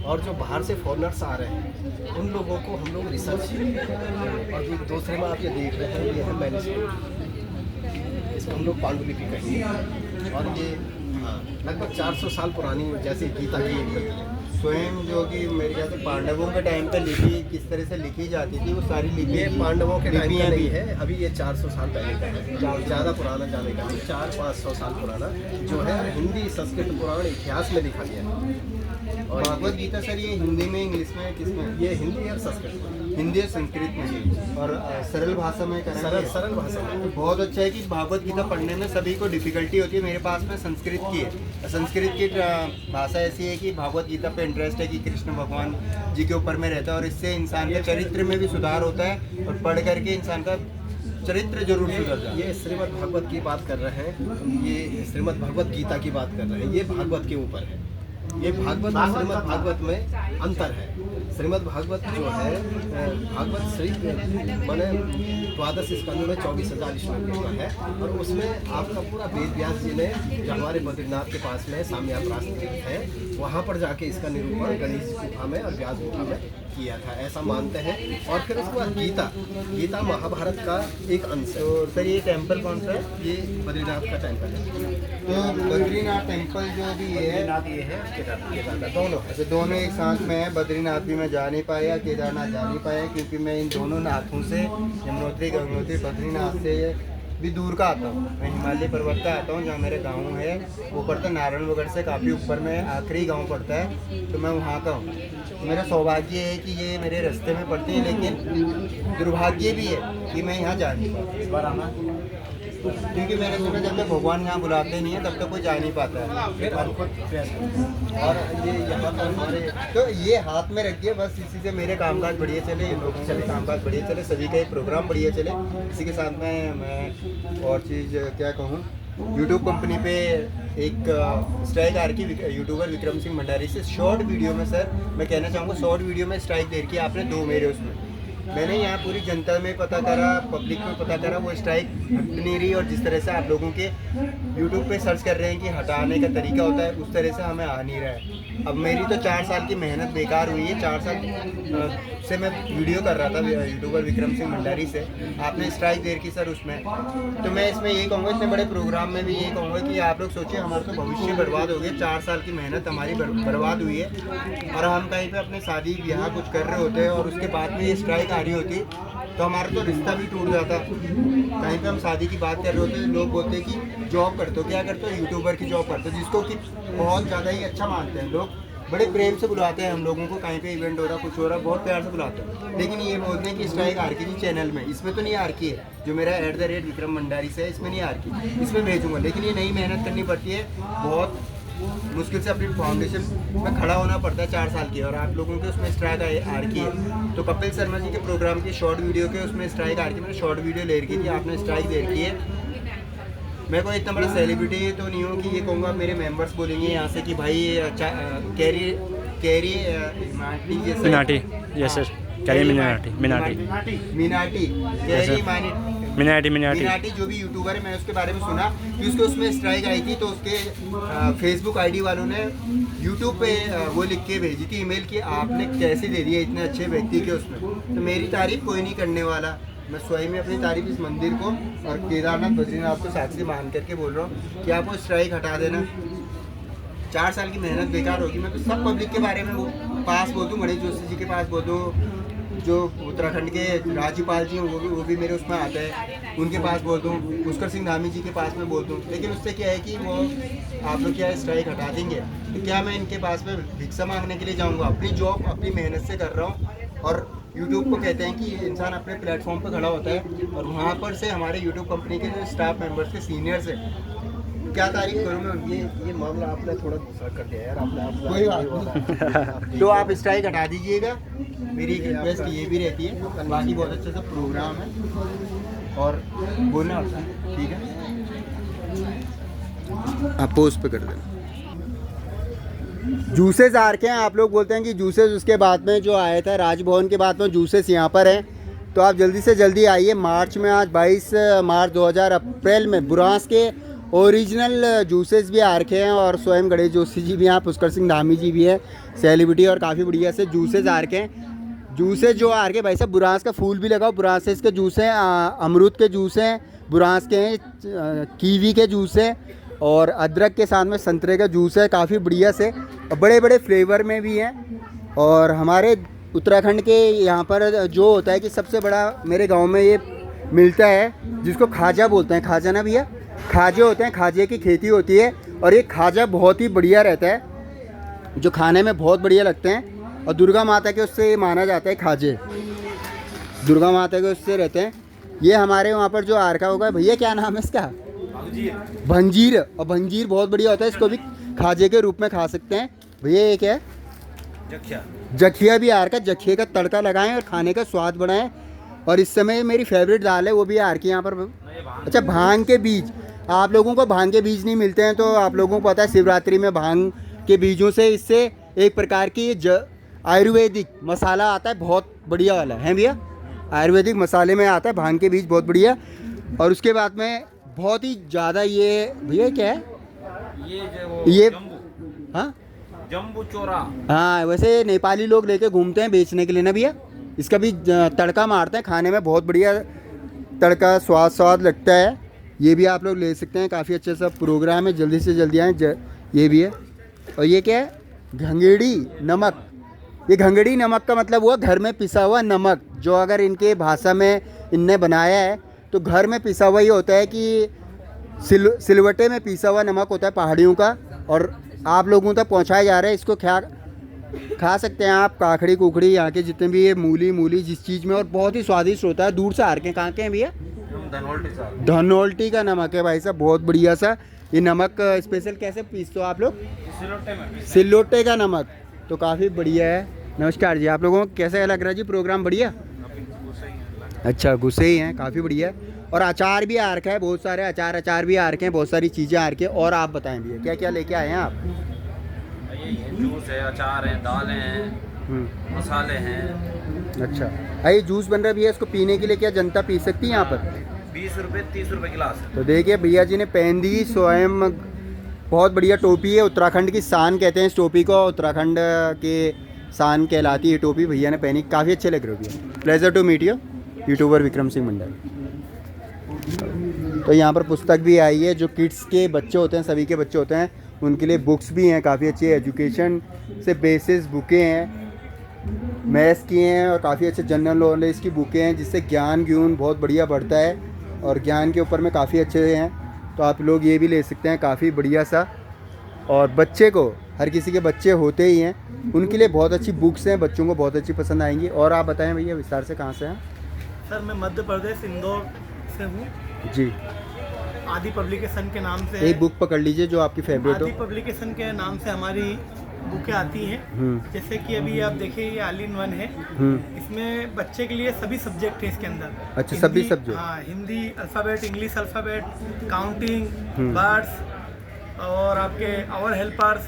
और जो बाहर से फॉरनर्स आ रहे हैं उन लोगों को हम लोग रिसर्च और जो दूसरे में आप ये देख रहे हैं ये है मैन्युस्क्रिप्ट, इसको हम लोग पांडुलिपि कहेंगे और ये लगभग 400 साल पुरानी जैसे गीता की एक प्रति है। स्वयं जो कि मेरे ख्याल से पांडवों के टाइम पे लिखी किस तरह से लिखी जाती थी वो सारी लिपि ये पांडवों के टाइम का नहीं है, अभी ये 400 साल पहले का है, ज़्यादा पुराना जाने का नहीं, 400-500 साल पुराना जो है हिंदी संस्कृत पुराण इतिहास में लिखा गया है। और भगवत गीता सर ये हिंदी में इंग्लिश में किस में? ये हिंदी और संस्कृत में, हिंदी और संस्कृत में और सरल भाषा में करें सरल भाषा में। तो बहुत अच्छा है कि भागवत गीता पढ़ने में सभी को डिफिकल्टी होती है। मेरे पास में संस्कृत की है, संस्कृत की भाषा ऐसी है कि भागवत गीता पे इंटरेस्ट है कि कृष्ण भगवान जी के ऊपर में रहता है और इससे इंसान के चरित्र में भी सुधार होता है और पढ़ करके इंसान का चरित्र जरूर सुधर जाए। ये श्रीमद् भागवत की बात कर रहे हैं, ये श्रीमद् भागवत गीता की बात कर रहे हैं, ये भागवत के ऊपर है। ये भागवत और श्रीमद् भागवत में अंतर है। श्रीमद् भागवत जो है भागवत श्री माने 12 स्कंद में 24,000 श्लोकों का है और उसमें आपका पूरा वेद व्यास जी ने जो हमारे बद्रीनाथ के पास में साम्याप्रास्त है वहाँ पर जाके इसका निरूपण गणेश गुफा में और व्यास गुफा में किया था, ऐसा मानते हैं। और फिर उसके बाद गीता महाभारत का एक अंश है। तो सर ये टेम्पल कौन सा है? ये बद्रीनाथ का टेम्पल है। तो बद्रीनाथ टेम्पल जो भी है ये है केदारनाथ दोनों है। अच्छा दोनों एक साथ में है। बद्रीनाथ भी मैं जा नहीं पाया, केदारनाथ जा नहीं पाया क्योंकि मैं इन दोनों नाथों से यमुनोत्री गंगोत्री बद्रीनाथ से भी दूर का आता हूँ। मैं हिमालय पर्वत का आता हूँ जहाँ मेरा गांव है वो पड़ता है नारायणगढ़ से काफ़ी ऊपर में आखिरी गांव पड़ता है, तो मैं वहाँ का हूँ। मेरा सौभाग्य है कि ये मेरे रास्ते में पड़ते हैं लेकिन दुर्भाग्य भी है कि मैं यहाँ जा नहीं पाता इस बार आना, क्योंकि मैंने सुना जब तक भगवान यहाँ बुलाते नहीं है तब तक कोई जा नहीं पाता है। और ये यहाँ पर हमारे तो ये हाथ में रखिए बस, इसी से मेरे कामकाज बढ़िया चले, लोगों के कामकाज बढ़िया चले, सभी का एक प्रोग्राम बढ़िया चले। इसी के साथ में मैं और चीज़ क्या कहूँ, यूट्यूब कंपनी पे एक स्ट्राइक आ रही है यूट्यूबर विक्रम सिंह भंडारी से शॉर्ट वीडियो में। सर मैं कहना चाहूँगा शॉर्ट वीडियो में स्ट्राइक दे रखी है आपने 2 मेरे उसमें। मैंने यहाँ पूरी जनता में पता करा, पब्लिक में पता करा, वो स्ट्राइक हट नहीं रही और जिस तरह से आप लोगों के यूट्यूब पे सर्च कर रहे हैं कि हटाने का तरीका होता है उस तरह से हमें आ नहीं रहा है। अब मेरी तो 4 साल की मेहनत बेकार हुई है। 4 साल से मैं वीडियो कर रहा था यूट्यूबर विक्रम सिंह भंडारी से, आपने स्ट्राइक दे रखी सर उसमें। तो मैं इसमें यही कहूँगा, इतने बड़े प्रोग्राम में भी यही कहूँगा कि आप लोग सोचिए हमारा तो भविष्य बर्बाद हो गया, 4 साल की मेहनत हमारी बर्बाद हुई है और हम कहीं पे अपने शादी ब्याह कुछ कर रहे होते हैं और उसके बाद में ये स्ट्राइक आ रही होती तो हमारा तो रिश्ता भी टूट जाता। कहीं पे हम शादी की बात कर रहे होते लोग बोलते हैं कि जॉब करते हो, क्या करते हो, यूट्यूबर की जॉब करते हो, जिसको कि बहुत ज़्यादा ही अच्छा मानते हैं लोग, बड़े प्रेम से बुलाते हैं हम लोगों को, कहीं पे इवेंट हो रहा कुछ हो रहा बहुत प्यार से बुलाते हैं। लेकिन ये बोलते हैं कि स्ट्राइक आ रखी थी चैनल में, इसमें तो नहीं आ रखी है, जो मेरा @विक्रम भंडारी से है इसमें नहीं आ रखी, इसमें भेजूंगा। लेकिन ये नई मेहनत करनी पड़ती है, बहुत मुश्किल से अपनी फाउंडेशन में खड़ा होना पड़ता है 4 साल की, और आप लोगों के उसमें स्ट्राइक आ रखी है। तो कपिल शर्मा जी के प्रोग्राम की शॉर्ट वीडियो के उसमें स्ट्राइक आ रखी है, मैंने शॉर्ट वीडियो ले रखी थी, आपने स्ट्राइक दे रखी है। मैं कोई इतना बड़ा सेलिब्रिटी तो नहीं हूँ कि ये कहूँगा मेरे मेंबर्स बोलेंगे यहाँ से कि भाई carry Minati, yes sir, carry Minati Minati जो भी यूट्यूबर है, मैंने उसके बारे में सुना कि उसके उसमें स्ट्राइक आई थी, तो उसके फेसबुक आईडी वालों ने यूट्यूब पे वो लिख के भेजी थी ईमेल कि आपने कैसे दे दिया इतने अच्छे व्यक्ति के उसमें। तो मेरी तारीफ कोई नहीं करने वाला, मैं स्वयं में अपनी तारीफ इस मंदिर को और केदारनाथ बद्रीनाथ को साक्षी मान करके बोल रहा हूँ कि आप वो स्ट्राइक हटा देना। 4 साल की मेहनत बेकार होगी। मैं तो सब पब्लिक के बारे में वो पास बोल दूँ, गणेश जोशी जी के पास बोल दूँ, जो उत्तराखंड के राज्यपाल जी हैं वो भी मेरे उसमें आते हैं, उनके पास बोल दूँ, पुष्कर सिंह धामी जी के पास में बोल दूँ। लेकिन उससे क्या है कि वो आप लोग क्या स्ट्राइक हटा देंगे, तो क्या मैं इनके पास में भिक्षा मांगने के लिए जाऊँगा? अपनी जॉब अपनी मेहनत से कर रहा हूँ। और यूट्यूब को कहते हैं कि इंसान अपने प्लेटफॉर्म पर खड़ा होता है, और वहाँ पर से हमारे यूट्यूब कंपनी के जो स्टाफ मेंबर्स के सीनियर्स हैं, क्या तारीफ करूँ मैं उनकी? ये मामला आपने थोड़ा दूसरा कर दिया यार, आपने कोई बात नहीं। तो आप स्ट्राइक हटा दीजिएगा, मेरी रिक्वेस्ट ये भी रहती है। बाकी बहुत अच्छे से प्रोग्राम है और बोलना होता है, ठीक है? आप पोस्ट पे कर देना। जूसेस आ रखे हैं, आप लोग बोलते हैं कि जूसेस उसके बाद में जो आया था राजभवन के बाद में जूसेस यहाँ पर हैं, तो आप जल्दी से जल्दी आइए। मार्च में आज 22 मार्च 2000 अप्रैल में बुरांस के ओरिजिनल जूसेस भी आ रखे हैं, और स्वयं गणेश जोशी जी भी हैं, पुष्कर सिंह धामी जी भी हैं सेलिब्रिटी, और काफ़ी बढ़िया से जूसेस आ रखे हैं। जूसेस जो आ रखे भाई साहब, बुरांस का फूल भी लगाओ, बुरांसेस के जूस हैं, अमरूद के जूस हैं, बुरांस के हैं, कीवी के जूस हैं, और अदरक के साथ में संतरे का जूस है, काफ़ी बढ़िया से, बड़े बड़े फ्लेवर में भी हैं। और हमारे उत्तराखंड के यहाँ पर जो होता है कि सबसे बड़ा मेरे गांव में ये मिलता है, जिसको खाजा बोलते हैं। खाजा ना भैया, खाजे होते हैं, खाजे की खेती होती है, और ये खाजा बहुत ही बढ़िया रहता है, जो खाने में बहुत बढ़िया लगते हैं। और दुर्गा माता के उससे माना जाता है, खाजे दुर्गा माता के उससे रहते हैं। ये हमारे वहाँ पर जो आरका होगा, भैया क्या नाम है इसका? भंजीर। और भंजीर बहुत बढ़िया होता है, इसको भी खाजे के रूप में खा सकते हैं। भैया ये क्या है? जखिया। जखिया भी आ रखा, जखिए का तड़का लगाएं और खाने का स्वाद बढ़ाएं। और इस समय मेरी फेवरेट दाल है, वो भी आ रखी है यहाँ पर। अच्छा, भांग के बीज, आप लोगों को भांग के बीज नहीं मिलते हैं, तो आप लोगों को पता है शिवरात्रि में भांग के बीजों से इससे एक प्रकार की आयुर्वेदिक मसाला आता है, बहुत बढ़िया वाला है भैया, आयुर्वेदिक मसाले में आता है भांग के बीज, बहुत बढ़िया। और उसके बाद में बहुत ही ज़्यादा ये भैया क्या है ये हाँ जम्बू चोरा। हाँ, वैसे नेपाली लोग लेके घूमते हैं बेचने के लिए ना भैया। इसका भी तड़का मारते हैं, खाने में बहुत बढ़िया तड़का स्वाद लगता है। ये भी आप लोग ले सकते हैं, काफ़ी अच्छा सा प्रोग्राम है, जल्दी से जल्दी आएँ। ये भी है। और ये क्या है? घंगेड़ी नमक। ये घंगेड़ी नमक का मतलब हुआ घर में पिसा हुआ नमक, जो अगर इनके भाषा में इनने बनाया है तो घर में पिसा हुआ ही होता है कि सिलवटे में पिसा हुआ नमक होता है पहाड़ियों का, और आप लोगों तक पहुंचाया जा रहा है। इसको खा सकते हैं आप, काखड़ी कुखड़ी यहाँ के जितने भी ये मूली जिस चीज़ में, और बहुत ही स्वादिष्ट होता है। दूर से आ रखे, कहाँ के हैं भैया? धनौल्टी का नमक है भाई साहब, बहुत बढ़िया सा। ये नमक स्पेशल कैसे पीसते हो आप लोग? सिल्लोटे का नमक, तो काफ़ी बढ़िया है। नमस्कार जी, आप लोगों को कैसा लग रहा है जी प्रोग्राम? बढ़िया। अच्छा, घुसे ही हैं, काफ़ी बढ़िया। और अचार भी आ रखा है, बहुत सारे अचार भी आ रखे हैं, बहुत सारी चीज़ें आ रखी हैं। और आप बताएं भैया क्या क्या लेके आए हैं आप? जूस है, अचार है, दालें हैं, मसाले हैं। अच्छा, ये जूस बन रहा है भैया, इसको पीने के लिए क्या जनता पी सकती है यहाँ पर? 20 रुपये 30 रुपये गिलास। तो देखिए भैया जी ने पहन दी स्वयं, बहुत बढ़िया टोपी है, उत्तराखंड की शान कहते हैं इस टोपी को, उत्तराखंड के शान कहलाती है टोपी। भैया ने पहनी, काफ़ी अच्छे लग रहे हो भैया। Pleasure to meet you, YouTuber Vikram Singh Mandal. तो यहाँ पर पुस्तक भी आई है, जो किड्स के बच्चे होते हैं, सभी के बच्चे होते हैं, उनके लिए बुक्स भी हैं, काफ़ी अच्छी एजुकेशन से बेसिस बुकें हैं, मैथ्स की हैं, और काफ़ी अच्छे जनरल नॉलेज की बुकें हैं, जिससे ज्ञान बहुत बढ़िया बढ़ता है, और ज्ञान के ऊपर में काफ़ी अच्छे हैं। तो आप लोग ये भी ले सकते हैं, काफ़ी बढ़िया सा। और बच्चे को, हर किसी के बच्चे होते ही हैं, उनके लिए बहुत अच्छी बुक्स हैं, बच्चों को बहुत अच्छी पसंद आएंगी। और आप बताएं भैया विस्तार से, कहाँ से हैं? सर मैं मध्य प्रदेश इंदौर से हूँ जी। आदि पब्लिकेशन के नाम से एक बुक पकड़ लीजिए जो आपकी फेवरेट हो। आदि पब्लिकेशन के नाम से हमारी बुकें आती हैं, जैसे कि अभी आप देखिए ये ऑल इन वन है, इसमें बच्चे के लिए सभी सब्जेक्ट हैं इसके अंदर। अच्छा, सभी सब्जेक्ट? हाँ, Hindi alphabet, English alphabet, counting, birds, और आपके आवर हेल्पर्स,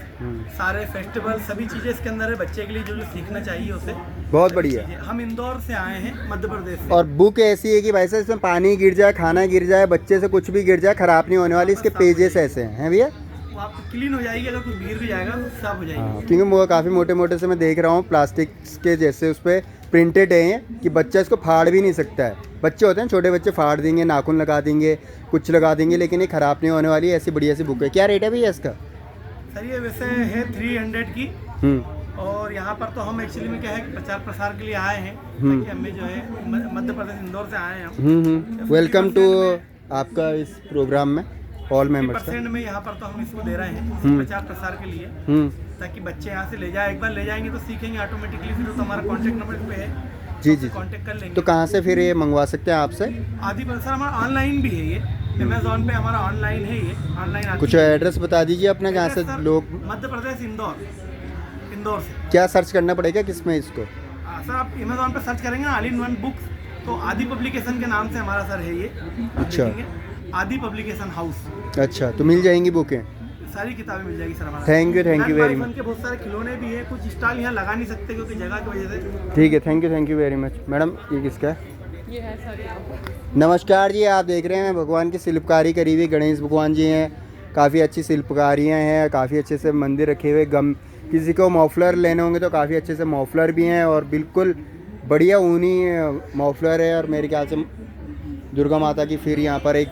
सारे फेस्टिवल, सभी चीज़ें इसके अंदर है बच्चे के लिए, जो सीखना चाहिए उसे। बहुत बढ़िया। हम इंदौर से आए हैं, मध्य प्रदेश से। और बुक ऐसी है कि भाई साहब इसमें पानी गिर जाए, खाना गिर जाए, बच्चे से कुछ भी गिर जाए, खराब नहीं होने वाली। इसके पेजेस ऐसे हैं भैया, आपको क्लीन हो जाएगी, अगर कुछ गिर भी जाएगा तो साफ हो जाएगी। हाँ, क्योंकि वो काफ़ी मोटे मोटे से मैं देख रहा हूँ, प्लास्टिक के जैसे उस पर प्रिंटेड है कि बच्चा इसको फाड़ भी नहीं सकता है। बच्चे होते हैं छोटे बच्चे, फाड़ देंगे, नाखून लगा देंगे, कुछ लगा देंगे, लेकिन ये ख़राब नहीं होने वाली, ऐसी बढ़िया सी बुक है। क्या रेट है भैया इसका? सर ये वैसे है 300 की, और यहाँ पर तो हम एक्चुअली में क्या है कि प्रचार प्रसार के लिए आए हैं, ताकि हमें जो है मध्य प्रदेश इंदौर से आए हैं हम। वेलकम टू आपका इस प्रोग्राम में ऑल मेंबर्स का। में यहाँ पर तो हम इसको दे रहे हैं प्रचार प्रसार के लिए, ताकि बच्चे यहाँ से ले जाए। एक बार ले जाएंगे तो सीखेंगे ऑटोमेटिकली, फिर तो हमारा कॉन्टैक्ट नंबर पे है, जी। कॉन्टैक्ट कर लेंगे। तो कहाँ से फिर ये मंगवा सकते हैं आपसे? आदि पर सर हमारा ऑनलाइन भी है, ये अमेजोन पे हमारा ऑनलाइन है, ये ऑनलाइन। कुछ एड्रेस बता दीजिए अपना, जहाँ से लोग। मध्य प्रदेश इंदौर से। क्या सर्च करना पड़ेगा किसमें इसको? सर आप अमेजोन पे सर्च करेंगे ऑल इन वन बुक्स, तो आदि पब्लिकेशन के नाम से हमारा सर है ये। अच्छा, आदि पब्लिकेशन हाउस। अच्छा, तो मिल जाएंगी बुकें? सारी किताबें मिल जाएगी सर हमारा। Thank you very much. के बहुत सारे खिलौने भी है, कुछ स्टॉल यहाँ लगा नहीं सकते क्योंकि जगह की वजह से। ठीक है, thank you very much. Madam ये किसका है? ये है सर। नमस्कार जी, आप देख रहे हैं भगवान की शिल्पकारी करी हुई गणेश भगवान जी हैं। काफ़ी अच्छी शिल्पकारियाँ हैं, काफ़ी अच्छे से मंदिर रखे हुए। गम किसी को मॉफलर लेने होंगे तो काफ़ी अच्छे से मॉफलर भी हैं, और बिल्कुल बढ़िया ऊनी मॉफलर है। और मेरे ख्याल से दुर्गा माता की फिर यहाँ पर एक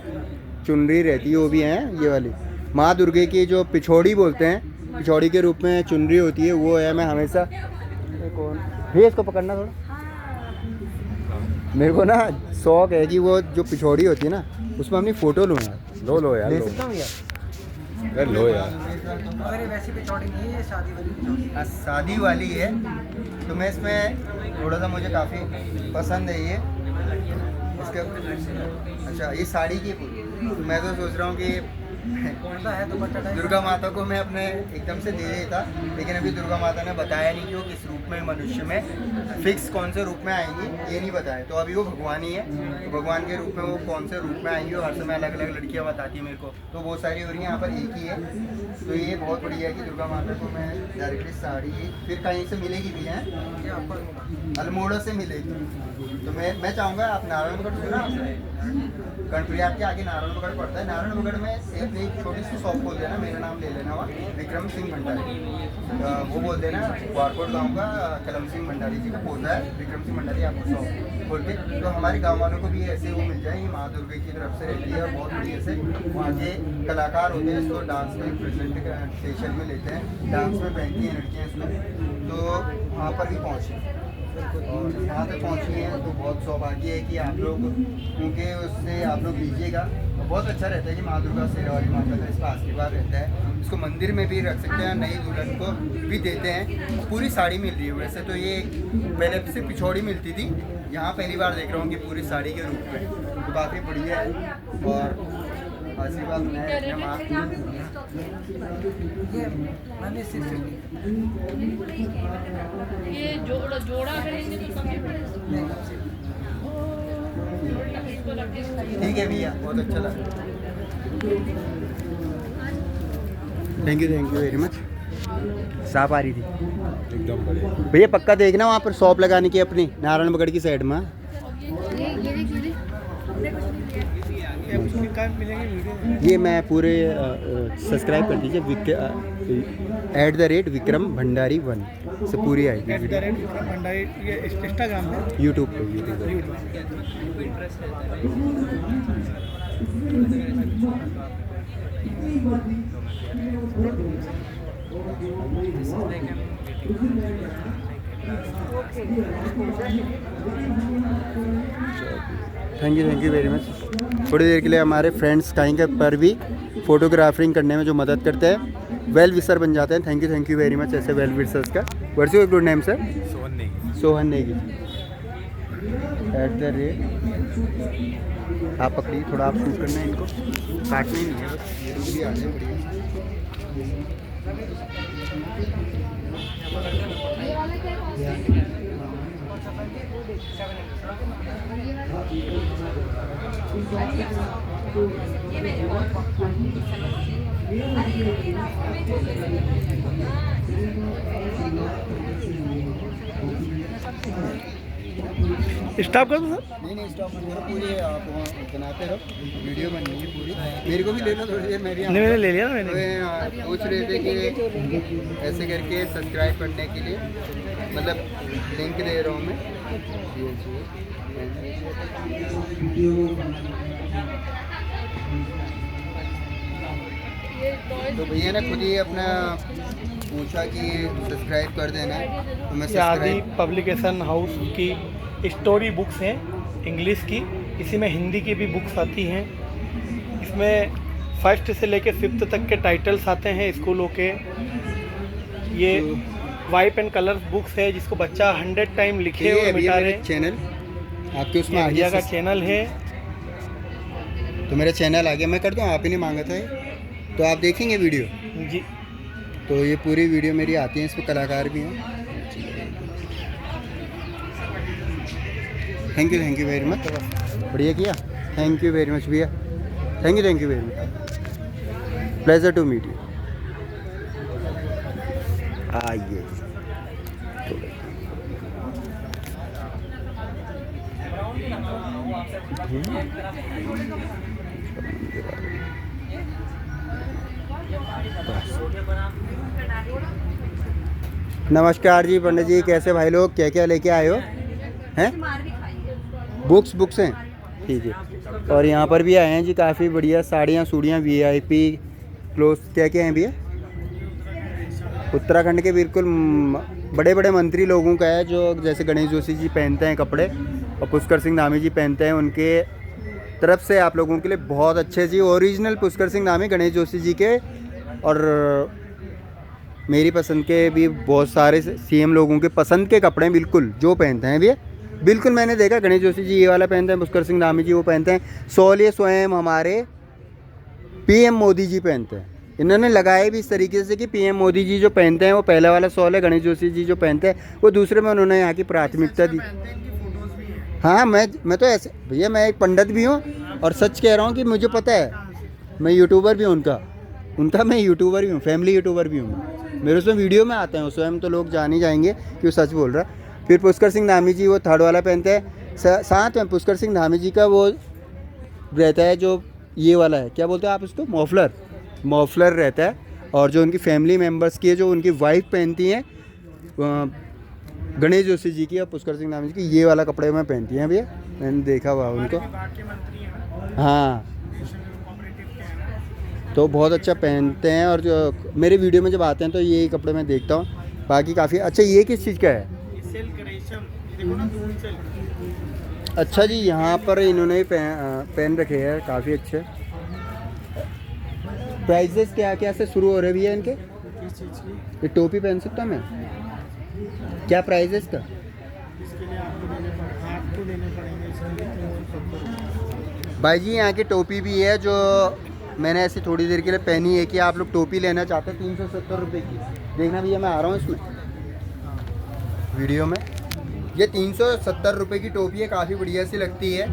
चुनरी रहती है, वो भी है ये वाली। माँ दुर्गे की जो पिछौड़ी बोलते हैं, पिछौड़ी के रूप में चुनरी होती है, वो है। मैं हमेशा कौन भैया इसको पकड़ना थोड़ा, मेरे को ना शौक है कि वो जो पिछौड़ी होती है ना, उसमें अपनी फ़ोटो लूँ यार। लो यार, ले सकता हूँ यार? लो यार। अरे वैसी पिछौड़ी नहीं है, शादी वाली पिछौड़ी। शादी वाली है, तो मैं इसमें थोड़ा सा मुझे काफ़ी पसंद है ये इसका। अच्छा, ये साड़ी की तो मैं तो सोच रहा हूँ कि दुर्गा माता को मैं अपने एकदम से दे देता, लेकिन अभी दुर्गा माता ने बताया नहीं कि वो किस रूप में, मनुष्य में फिक्स कौन से रूप में आएंगी, ये नहीं बताया। तो अभी वो भगवान ही है, तो भगवान के रूप में वो कौन से रूप में आएंगी, और हर समय अलग अलग लड़कियाँ बताती है मेरे को, तो बहुत सारी हो रही है। यहाँ पर एक ही है, तो ये बहुत बढ़िया है कि दुर्गा माता को मैं डायरेक्टली साड़ी फिर कहीं से मिलेगी भी है, अल्मोड़ा से मिलेगी। तो मैं चाहूँगा आप नारायणगढ़ सुना, कर्णप्रयाग के आगे नारायणगढ़ पड़ता है। नारायणगढ़ में एक छोटी सी शॉप खोल देना, मेरा नाम ले लेना, वहाँ विक्रम सिंह भंडारी, वो बोल देना। वारकोट गाँव का कलम सिंह भंडारी जी का पोता है, विक्रम सिंह भंडारी आपको शॉप खोल के, तो हमारे गाँव वालों को भी ऐसे वो मिल जाए। माँ दुर्गा की तरफ से रहती है, बहुत बढ़िया से। वहाँ के कलाकार होते हैं, इसको डांस में प्रेजेंटेशन में लेते हैं, डांस में पहनती हैं लड़कियाँ इसमें, तो वहाँ पर भी पहुँचे। और वहाँ तक पहुँची हैं तो बहुत सौभाग्य है कि आप लोग, क्योंकि उससे आप लोग लीजिएगा तो बहुत अच्छा रहता है कि माँ दुर्गा शेरा वाली माता का इसका आशीर्वाद रहता है। इसको मंदिर में भी रख सकते हैं, नई दुल्हन को भी देते हैं। पूरी साड़ी मिल रही है, वैसे तो ये पहले से पिछौड़ी मिलती थी, यहाँ पहली बार देख रहा हूँ कि पूरी साड़ी के रूप में, तो काफ़ी बढ़िया है। और आशीर्वाद मैं माँ ये जोड़ा करेंगे तो ठीक है भैया, बहुत अच्छा लगा। Thank you very much. साफ आ रही थी एकदम बढ़िया भैया। पक्का देखना वहाँ पर शॉप लगाने की अपनी नारायणगढ़ की साइड में। ये मैं पूरे सब्सक्राइब कर दीजिए @विक्रम भंडारी 1 से पूरी आएगी इंस्टाग्राम पे, यूट्यूब पे। Thank you very much. थोड़ी देर के लिए हमारे फ्रेंड्स कहीं के पर भी फोटोग्राफरिंग करने में जो मदद करते हैं, वेल विशर बन जाते हैं। थैंक यू वेरी मच ऐसे वेल विशर्स का। What's your good name sir? Sohan Negi @ आप पकड़िए थोड़ा, आप शूट करना है इनको, काटना ही नहीं है, ये रुक भी आ जाए बढ़िया। स्टॉप कर दो सर? नहीं स्टॉप मत करो, पूरी आप बनाते रहो, वीडियो बनेगी पूरी। मेरे को भी ले लो थोड़ी देर, मेरी मैंने ले लिया ना। मैंने पूछ रहे थे कि ऐसे करके सब्सक्राइब करने के लिए, मतलब लिंक दे रहा हूँ मैं। तो भैया ने खुद ही अपना पूछा कि सब्सक्राइब कर देना, तो मैं ये आदि सब्सक्राइब पब्लिकेशन हाउस की स्टोरी बुक्स हैं इंग्लिश की, इसी में हिंदी की भी बुक्स आती हैं। इसमें 1st से लेकर 5th तक के टाइटल्स आते हैं स्कूलों के। ये वाइप एंड कलर्स बुक्स है जिसको बच्चा 100 टाइम लिखे और मिटा चैनल आपके उसमें आगे भैया का चैनल है। तो मेरा चैनल आ गया, मैं कर दूँ, आप ही ने मांगा था ये। तो आप देखेंगे वीडियो जी। तो ये पूरी वीडियो मेरी आती है, इसमें कलाकार भी हैं। थैंक यू वेरी मच, बढ़िया किया, थैंक यू वेरी मच भैया, thank you very much, pleasure to meet you. आइए नमस्कार जी पंडित जी, कैसे भाई लोग, क्या क्या लेके आए हो हैं? बुक्स हैं, ठीक है। और यहाँ पर भी आए हैं जी, काफ़ी बढ़िया साड़ियाँ सूड़ियाँ VIP क्लोथ क्या क्या हैं भैया? उत्तराखंड के बिल्कुल बड़े बड़े मंत्री लोगों का है, जो जैसे गणेश जोशी जी पहनते हैं कपड़े और पुष्कर सिंह धामी जी पहनते हैं, उनके तरफ से आप लोगों के लिए बहुत अच्छे जी ओरिजिनल पुष्कर सिंह धामी गणेश जोशी जी के और मेरी पसंद के भी बहुत सारे CM लोगों के पसंद के कपड़े बिल्कुल जो पहनते हैं भैया, बिल्कुल मैंने देखा गणेश जोशी जी ये वाला पहनते हैं, पुष्कर सिंह धामी जी वो पहनते हैं, शॉल ये स्वयं हमारे PM मोदी जी पहनते हैं। इन्होंने लगाए भी इस तरीके से कि PM मोदी जी जो पहनते हैं वो पहला वाला शॉल है, गणेश जोशी जी जो पहनते हैं वो दूसरे में उन्होंने यहाँ की प्राथमिकता दी। हाँ मैं तो ऐसे भैया, मैं एक पंडित भी हूँ और सच कह रहा हूँ कि मुझे पता है, मैं यूट्यूबर भी हूँ उनका मैं यूट्यूबर भी हूँ, फैमिली यूट्यूबर भी हूँ, मेरे उसमें वीडियो में आते हैं स्वयं, तो लोग जान ही जाएंगे कि वो सच बोल रहा है। फिर पुष्कर सिंह धामी जी वो 3rd वाला पहनते हैं, साथ में पुष्कर सिंह धामी जी का वो रहता है जो ये वाला है, क्या बोलते हैं आप इसको, मॉफलर रहता है। और जो उनकी फैमिली मेम्बर्स की है, जो उनकी वाइफ पहनती हैं गणेश जोशी जी की और पुष्कर सिंह धामी जी की, ये वाला कपड़े में पहनती हैं भैया, मैंने देखा हुआ उनको। हाँ, तो बहुत अच्छा पहनते हैं और जो मेरे वीडियो में जब आते हैं तो यही कपड़े मैं देखता हूँ। बाकी काफ़ी अच्छा, ये किस चीज़ का है? अच्छा जी, यहाँ पर इन्होंने पहन रखे हैं, काफ़ी अच्छे। प्राइजेस क्या से शुरू हो रहे भैया इनके? ये टोपी पहन सकता हूँ मैं, क्या प्राइस है इसका? भाई जी यहाँ की टोपी भी है जो मैंने ऐसी थोड़ी देर के लिए पहनी है कि आप लोग टोपी लेना चाहते हैं 370 रुपये की। देखना भैया मैं आ रहा हूँ इसमें वीडियो में, ये 370 रुपये की टोपी है, काफ़ी बढ़िया सी लगती है।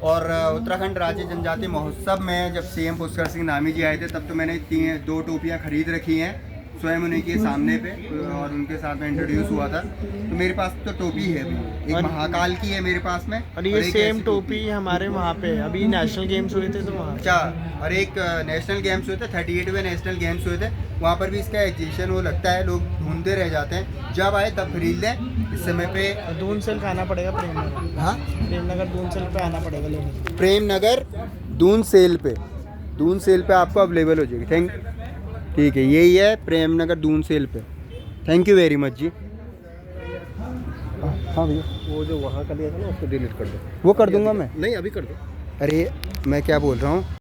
और उत्तराखंड राज्य जनजाति महोत्सव में जब CM पुष्कर सिंह धामी जी आए थे तब तो मैंने 2 टोपियाँ खरीद रखी हैं स्वयं उन्हीं के सामने पे, और उनके साथ में इंट्रोड्यूस हुआ था। तो मेरे पास तो टोपी है भी, एक महाकाल की है मेरे पास में, और ये सेम टोपी हमारे वहाँ पे अभी नेशनल गेम्स हुए थे तो वहाँ। अच्छा, और एक नेशनल गेम्स हुए थे, 38वें नेशनल गेम्स हुए थे, वहाँ पर भी इसका एग्जीबिशन वो लगता है, लोग ढूंढते रह जाते हैं, जब आए तब खरीद लें। इस समय पे दून सेल का आना पड़ेगा प्रेमनगर। हाँ, प्रेमनगर दून सेल पे आना पड़ेगा लेने। प्रेमनगर दून सेल पे आपको अवेलेबल हो जाएगी। ठीक है, यही है प्रेमनगर दून सेल पे। थैंक यू वेरी मच जी। हाँ भैया, वो जो वहाँ का लिया था ना उसको डिलीट कर दो। वो कर दूंगा मैं। नहीं अभी कर दो। अरे मैं क्या बोल रहा हूँ,